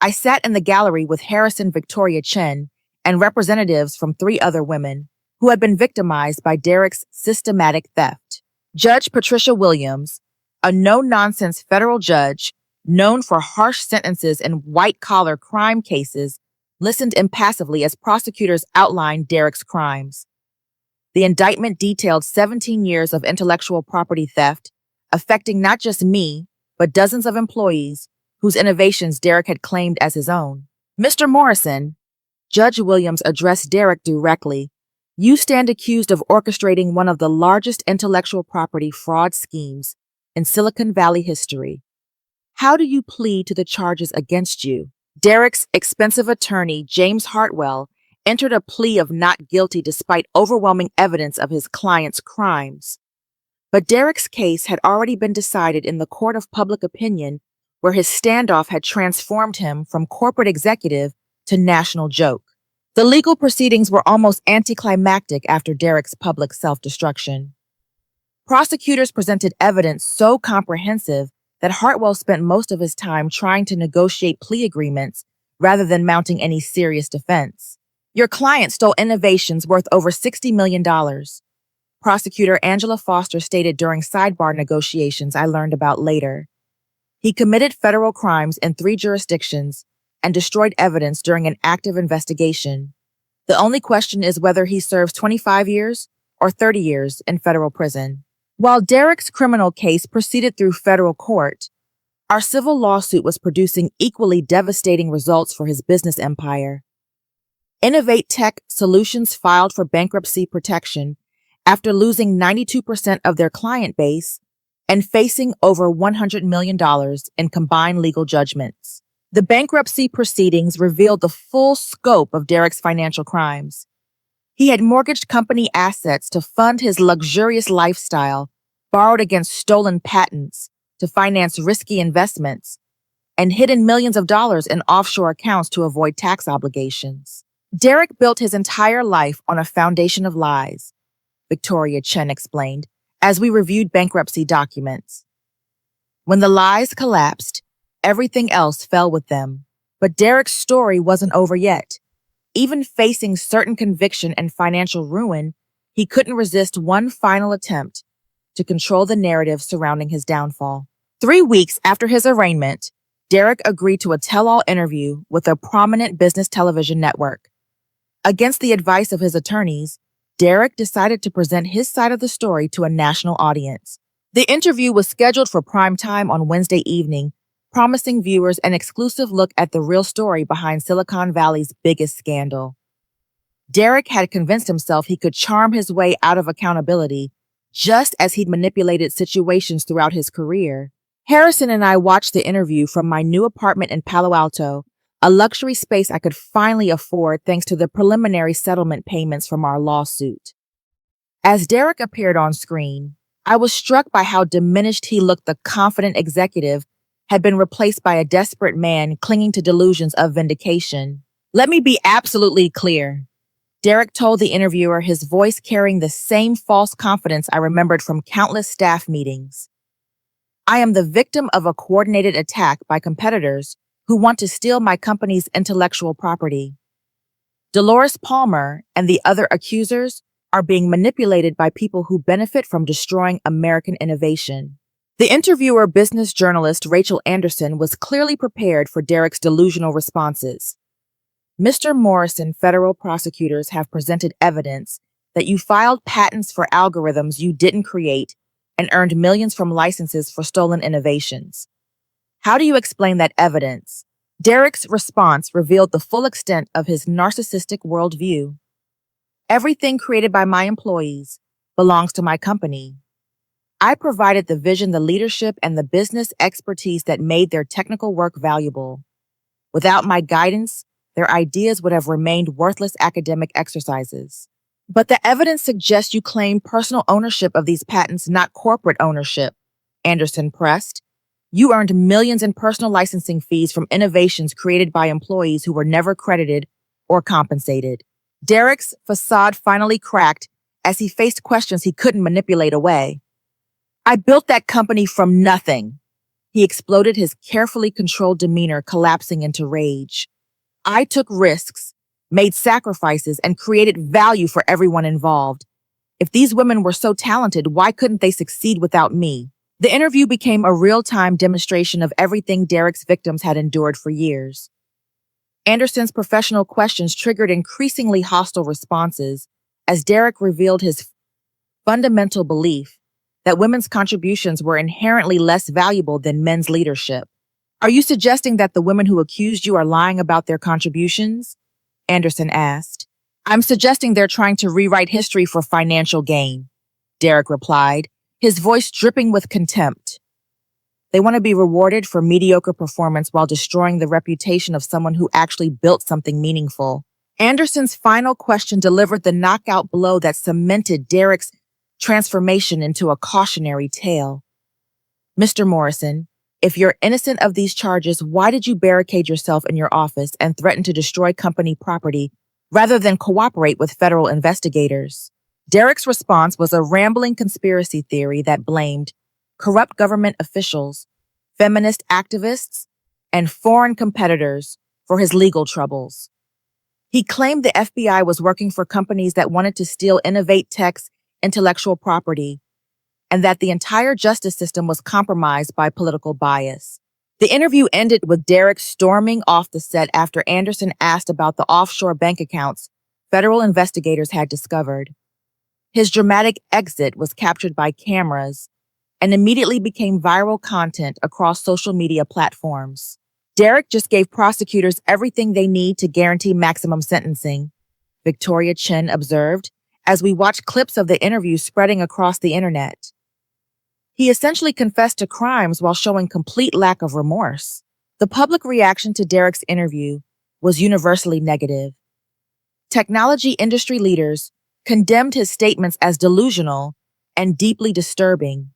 I sat in the gallery with Harrison Victoria Chen and representatives from 3 other women who had been victimized by Derek's systematic theft. Judge Patricia Williams, a no-nonsense federal judge known for harsh sentences in white-collar crime cases, listened impassively as prosecutors outlined Derek's crimes. The indictment detailed 17 years of intellectual property theft, affecting not just me, but dozens of employees whose innovations Derek had claimed as his own. Mr. Morrison, Judge Williams addressed Derek directly. You stand accused of orchestrating one of the largest intellectual property fraud schemes in Silicon Valley history. How do you plead to the charges against you? Derek's expensive attorney, James Hartwell, entered a plea of not guilty despite overwhelming evidence of his client's crimes. But Derek's case had already been decided in the court of public opinion, where his standoff had transformed him from corporate executive to national joke. The legal proceedings were almost anticlimactic after Derek's public self-destruction. Prosecutors presented evidence so comprehensive that Hartwell spent most of his time trying to negotiate plea agreements rather than mounting any serious defense. Your client stole innovations worth over $60 million. Prosecutor Angela Foster stated during sidebar negotiations I learned about later. He committed federal crimes in 3 jurisdictions and destroyed evidence during an active investigation. The only question is whether he serves 25 years or 30 years in federal prison. While Derek's criminal case proceeded through federal court, our civil lawsuit was producing equally devastating results for his business empire. Innovate Tech Solutions filed for bankruptcy protection after losing 92% of their client base and facing over $100 million in combined legal judgments. The bankruptcy proceedings revealed the full scope of Derek's financial crimes. He had mortgaged company assets to fund his luxurious lifestyle, borrowed against stolen patents to finance risky investments, and hidden millions of dollars in offshore accounts to avoid tax obligations. Derek built his entire life on a foundation of lies, Victoria Chen explained, as we reviewed bankruptcy documents. When the lies collapsed, everything else fell with them. But Derek's story wasn't over yet. Even facing certain conviction and financial ruin, he couldn't resist one final attempt to control the narrative surrounding his downfall. 3 weeks after his arraignment, Derek agreed to a tell-all interview with a prominent business television network. Against the advice of his attorneys, Derek decided to present his side of the story to a national audience. The interview was scheduled for prime time on Wednesday evening, promising viewers an exclusive look at the real story behind Silicon Valley's biggest scandal. Derek had convinced himself he could charm his way out of accountability, just as he'd manipulated situations throughout his career. Harrison and I watched the interview from my new apartment in Palo Alto, a luxury space I could finally afford thanks to the preliminary settlement payments from our lawsuit. As Derek appeared on screen, I was struck by how diminished he looked. The confident executive had been replaced by a desperate man clinging to delusions of vindication. Let me be absolutely clear, Derek told the interviewer, his voice carrying the same false confidence I remembered from countless staff meetings. I am the victim of a coordinated attack by competitors who want to steal my company's intellectual property. Dolores Palmer and the other accusers are being manipulated by people who benefit from destroying American innovation. The interviewer, business journalist Rachel Anderson, was clearly prepared for Derek's delusional responses. Mr. Morrison, federal prosecutors have presented evidence that you filed patents for algorithms you didn't create and earned millions from licenses for stolen innovations. How do you explain that evidence? Derek's response revealed the full extent of his narcissistic worldview. Everything created by my employees, belongs to my company. I provided the vision, the leadership, and the business expertise that made their technical work valuable. Without my guidance, their ideas would have remained worthless academic exercises. But the evidence suggests you claim personal ownership of these patents, not corporate ownership, Anderson pressed. You earned millions in personal licensing fees from innovations created by employees who were never credited or compensated. Derek's facade finally cracked as he faced questions he couldn't manipulate away. I built that company from nothing. He exploded, his carefully controlled demeanor collapsing into rage. I took risks, made sacrifices, and created value for everyone involved. If these women were so talented, why couldn't they succeed without me? The interview became a real-time demonstration of everything Derek's victims had endured for years. Anderson's professional questions triggered increasingly hostile responses as Derek revealed his fundamental belief that women's contributions were inherently less valuable than men's leadership. Are you suggesting that the women who accused you are lying about their contributions? Anderson asked. I'm suggesting they're trying to rewrite history for financial gain, Derek replied, his voice dripping with contempt. They want to be rewarded for mediocre performance while destroying the reputation of someone who actually built something meaningful. Anderson's final question delivered the knockout blow that cemented Derek's transformation into a cautionary tale. Mr. Morrison, if you're innocent of these charges, why did you barricade yourself in your office and threaten to destroy company property rather than cooperate with federal investigators? Derek's response was a rambling conspiracy theory that blamed corrupt government officials, feminist activists, and foreign competitors for his legal troubles. He claimed the FBI was working for companies that wanted to steal Innovate Tech's intellectual property, and that the entire justice system was compromised by political bias. The interview ended with Derek storming off the set after Anderson asked about the offshore bank accounts federal investigators had discovered. His dramatic exit was captured by cameras and immediately became viral content across social media platforms. Derek just gave prosecutors everything they need to guarantee maximum sentencing, Victoria Chen observed, as we watched clips of the interview spreading across the internet. He essentially confessed to crimes while showing complete lack of remorse. The public reaction to Derek's interview was universally negative. Technology industry leaders condemned his statements as delusional and deeply disturbing.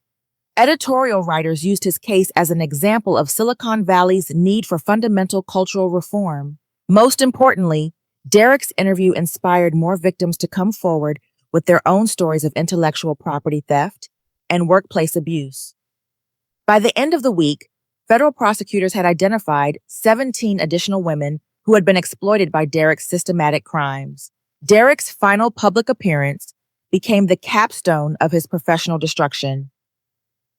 Editorial writers used his case as an example of Silicon Valley's need for fundamental cultural reform. Most importantly, Derek's interview inspired more victims to come forward with their own stories of intellectual property theft and workplace abuse. By the end of the week, federal prosecutors had identified 17 additional women who had been exploited by Derek's systematic crimes. Derek's final public appearance became the capstone of his professional destruction.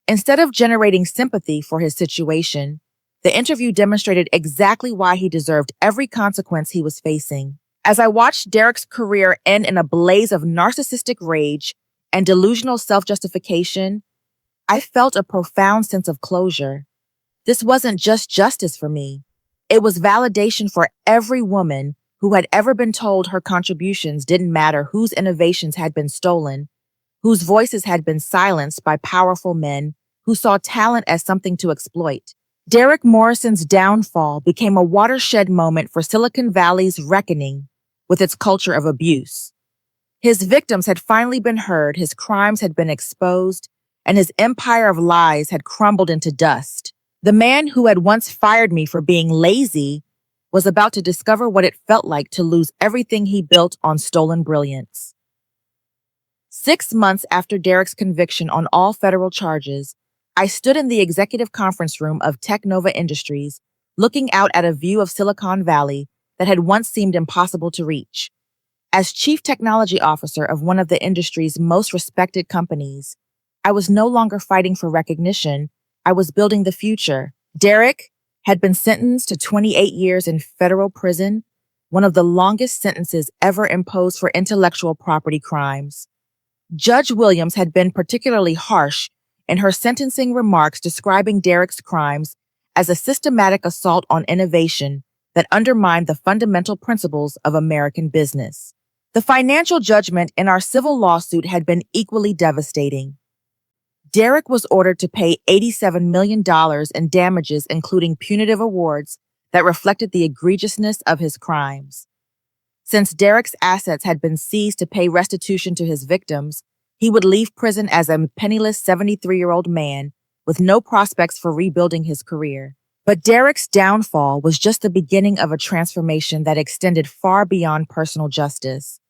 Instead of generating sympathy for his situation, the interview demonstrated exactly why he deserved every consequence he was facing. As I watched Derek's career end in a blaze of narcissistic rage and delusional self-justification, I felt a profound sense of closure. This wasn't just justice for me. It was validation for every woman who had ever been told her contributions didn't matter, whose innovations had been stolen, whose voices had been silenced by powerful men who saw talent as something to exploit. Derek Morrison's downfall became a watershed moment for Silicon Valley's reckoning with its culture of abuse. His victims had finally been heard, his crimes had been exposed, and his empire of lies had crumbled into dust. The man who had once fired me for being lazy was about to discover what it felt like to lose everything he built on stolen brilliance. 6 months after Derek's conviction on all federal charges, I stood in the executive conference room of Technova Industries, looking out at a view of Silicon Valley that had once seemed impossible to reach. As chief technology officer of one of the industry's most respected companies, I was no longer fighting for recognition. I was building the future. Derek had been sentenced to 28 years in federal prison, one of the longest sentences ever imposed for intellectual property crimes. Judge Williams had been particularly harsh in her sentencing remarks, describing Derek's crimes as a systematic assault on innovation that undermined the fundamental principles of American business. The financial judgment in our civil lawsuit had been equally devastating. Derek was ordered to pay $87 million in damages, including punitive awards that reflected the egregiousness of his crimes. Since Derek's assets had been seized to pay restitution to his victims, he would leave prison as a penniless 73-year-old man with no prospects for rebuilding his career. But Derek's downfall was just the beginning of a transformation that extended far beyond personal justice.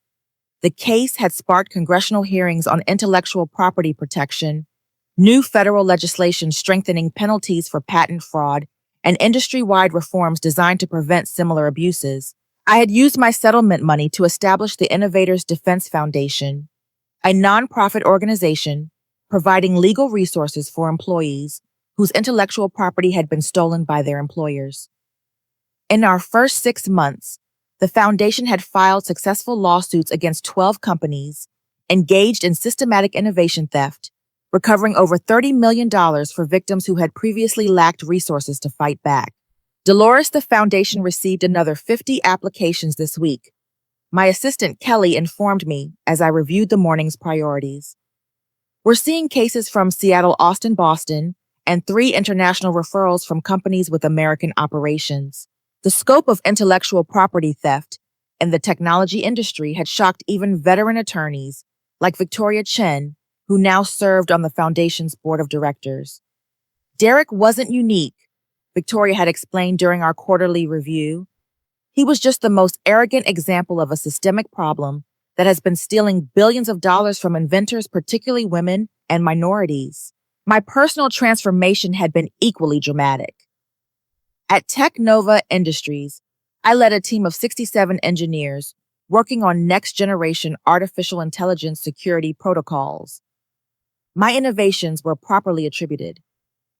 The case had sparked congressional hearings on intellectual property protection, new federal legislation strengthening penalties for patent fraud, and industry-wide reforms designed to prevent similar abuses. I had used my settlement money to establish the Innovators Defense Foundation, a nonprofit organization providing legal resources for employees whose intellectual property had been stolen by their employers. In our first 6 months, the foundation had filed successful lawsuits against 12 companies engaged in systematic innovation theft, recovering over $30 million for victims who had previously lacked resources to fight back. Dolores, the foundation received another 50 applications this week. My assistant Kelly informed me as I reviewed the morning's priorities. We're seeing cases from Seattle, Austin, Boston, and 3 international referrals from companies with American operations. The scope of intellectual property theft in the technology industry had shocked even veteran attorneys like Victoria Chen, who now served on the foundation's board of directors. Derek wasn't unique, Victoria had explained during our quarterly review. He was just the most arrogant example of a systemic problem that has been stealing billions of dollars from inventors, particularly women and minorities. My personal transformation had been equally dramatic. At Technova Industries, I led a team of 67 engineers working on next-generation artificial intelligence security protocols. My innovations were properly attributed.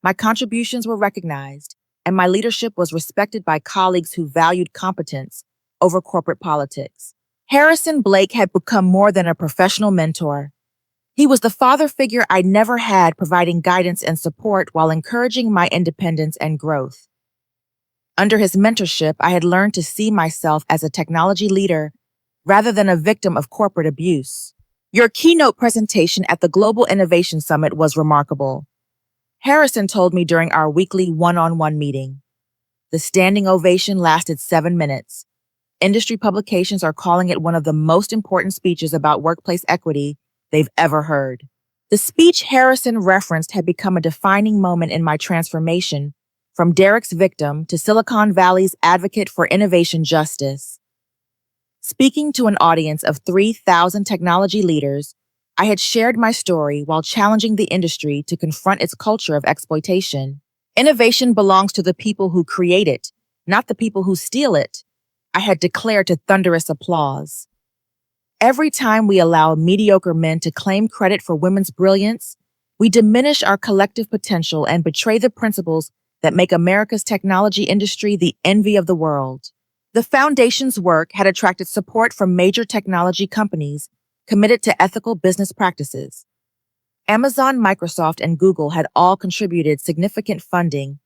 My contributions were recognized, and my leadership was respected by colleagues who valued competence over corporate politics. Harrison Blake had become more than a professional mentor. He was the father figure I never had, providing guidance and support while encouraging my independence and growth. Under his mentorship, I had learned to see myself as a technology leader rather than a victim of corporate abuse. Your keynote presentation at the Global Innovation Summit was remarkable, Harrison told me during our weekly one-on-one meeting. The standing ovation lasted 7 minutes. Industry publications are calling it one of the most important speeches about workplace equity they've ever heard. The speech Harrison referenced had become a defining moment in my transformation from Derek's victim to Silicon Valley's advocate for innovation justice. Speaking to an audience of 3,000 technology leaders, I had shared my story while challenging the industry to confront its culture of exploitation. Innovation belongs to the people who create it, not the people who steal it, I had declared to thunderous applause. Every time we allow mediocre men to claim credit for women's brilliance, we diminish our collective potential and betray the principles that make America's technology industry the envy of the world. The foundation's work had attracted support from major technology companies committed to ethical business practices. Amazon, Microsoft, and Google had all contributed significant funding,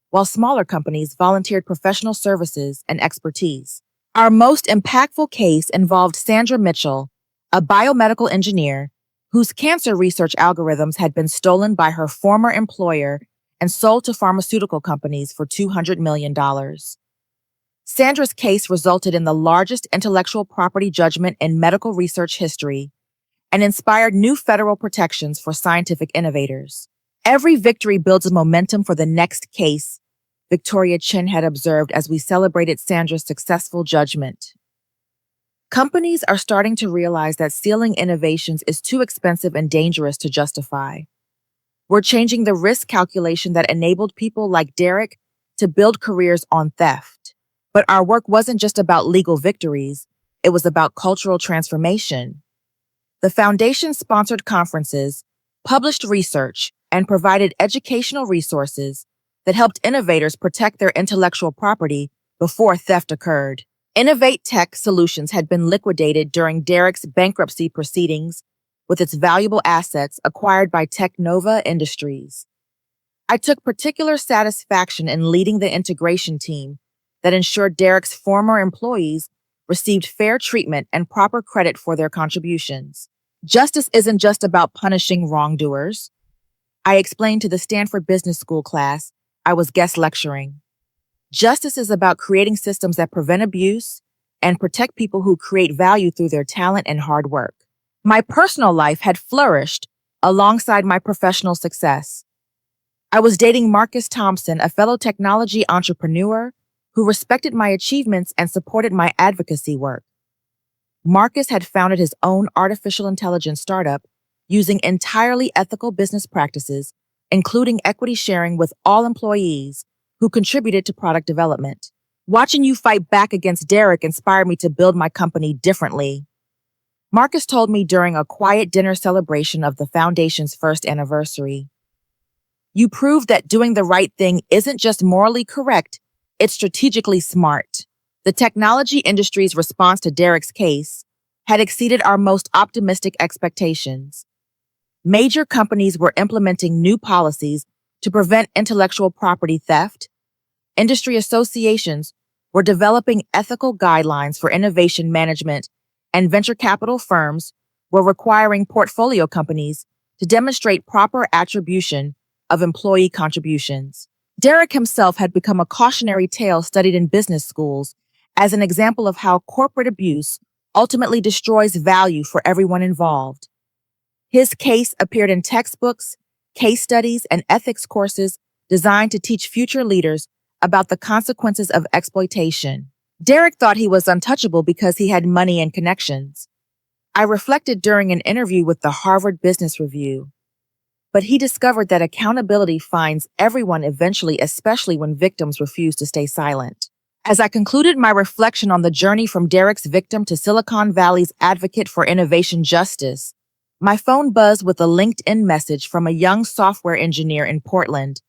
while smaller companies volunteered professional services and expertise. Our most impactful case involved Sandra Mitchell, a biomedical engineer whose cancer research algorithms had been stolen by her former employer and sold to pharmaceutical companies for $200 million. Sandra's case resulted in the largest intellectual property judgment in medical research history and inspired new federal protections for scientific innovators. Every victory builds momentum for the next case, Victoria Chen had observed as we celebrated Sandra's successful judgment. Companies are starting to realize that stealing innovations is too expensive and dangerous to justify. We're changing the risk calculation that enabled people like Derek to build careers on theft. But our work wasn't just about legal victories, it was about cultural transformation. The foundation sponsored conferences, published research, and provided educational resources that helped innovators protect their intellectual property before theft occurred. Innovate Tech Solutions had been liquidated during Derek's bankruptcy proceedings, with its valuable assets acquired by Technova Industries. I took particular satisfaction in leading the integration team that ensured Derek's former employees received fair treatment and proper credit for their contributions. Justice isn't just about punishing wrongdoers. I explained to the Stanford Business School class I was guest lecturing. Justice is about creating systems that prevent abuse and protect people who create value through their talent and hard work. My personal life had flourished alongside my professional success. I was dating Marcus Thompson, a fellow technology entrepreneur who respected my achievements and supported my advocacy work. Marcus had founded his own artificial intelligence startup using entirely ethical business practices, including equity sharing with all employees who contributed to product development. Watching you fight back against Derek inspired me to build my company differently. Marcus told me during a quiet dinner celebration of the foundation's first anniversary. You proved that doing the right thing isn't just morally correct, it's strategically smart. The technology industry's response to Derek's case had exceeded our most optimistic expectations. Major companies were implementing new policies to prevent intellectual property theft. Industry associations were developing ethical guidelines for innovation management, and venture capital firms were requiring portfolio companies to demonstrate proper attribution of employee contributions. Derek himself had become a cautionary tale studied in business schools as an example of how corporate abuse ultimately destroys value for everyone involved. His case appeared in textbooks, case studies, and ethics courses designed to teach future leaders about the consequences of exploitation. Derek thought he was untouchable because he had money and connections. I reflected during an interview with the Harvard Business Review. But he discovered that accountability finds everyone eventually, especially when victims refuse to stay silent. As I concluded my reflection on the journey from Derek's victim to Silicon Valley's advocate for innovation justice, my phone buzzed with a LinkedIn message from a young software engineer in Portland.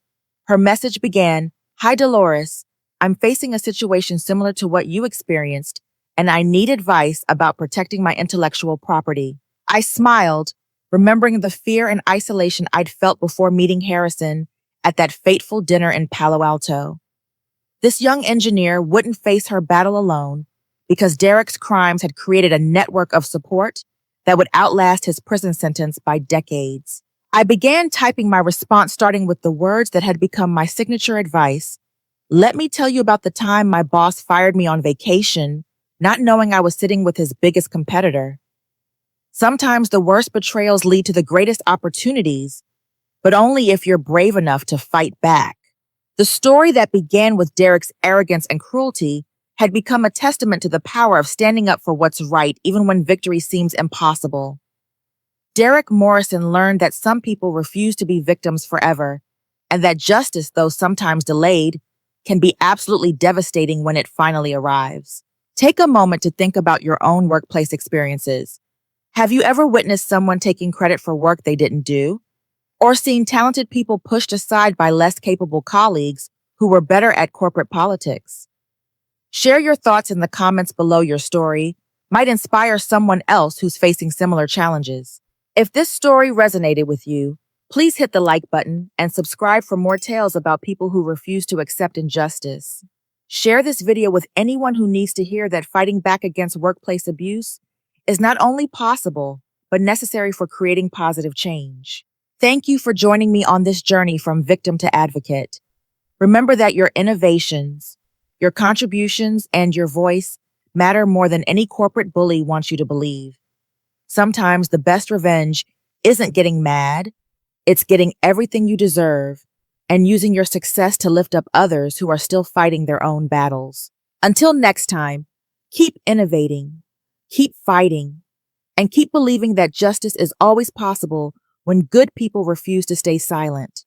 Her message began, "Hi Dolores, I'm facing a situation similar to what you experienced, and I need advice about protecting my intellectual property." I smiled, remembering the fear and isolation I'd felt before meeting Harrison at that fateful dinner in Palo Alto. This young engineer wouldn't face her battle alone because Derek's crimes had created a network of support that would outlast his prison sentence by decades. I began typing my response, starting with the words that had become my signature advice. "Let me tell you about the time my boss fired me on vacation, not knowing I was sitting with his biggest competitor. Sometimes the worst betrayals lead to the greatest opportunities, but only if you're brave enough to fight back." The story that began with Derek's arrogance and cruelty had become a testament to the power of standing up for what's right, even when victory seems impossible. Derek Morrison learned that some people refuse to be victims forever, and that justice, though sometimes delayed, can be absolutely devastating when it finally arrives. Take a moment to think about your own workplace experiences. Have you ever witnessed someone taking credit for work they didn't do? Or seen talented people pushed aside by less capable colleagues who were better at corporate politics? Share your thoughts in the comments below. Your story might inspire someone else who's facing similar challenges. If this story resonated with you, please hit the like button and subscribe for more tales about people who refuse to accept injustice. Share this video with anyone who needs to hear that fighting back against workplace abuse is not only possible, but necessary for creating positive change. Thank you for joining me on this journey from victim to advocate. Remember that your innovations, your contributions, and your voice matter more than any corporate bully wants you to believe. Sometimes the best revenge isn't getting mad, it's getting everything you deserve and using your success to lift up others who are still fighting their own battles. Until next time, keep innovating, keep fighting, and keep believing that justice is always possible when good people refuse to stay silent.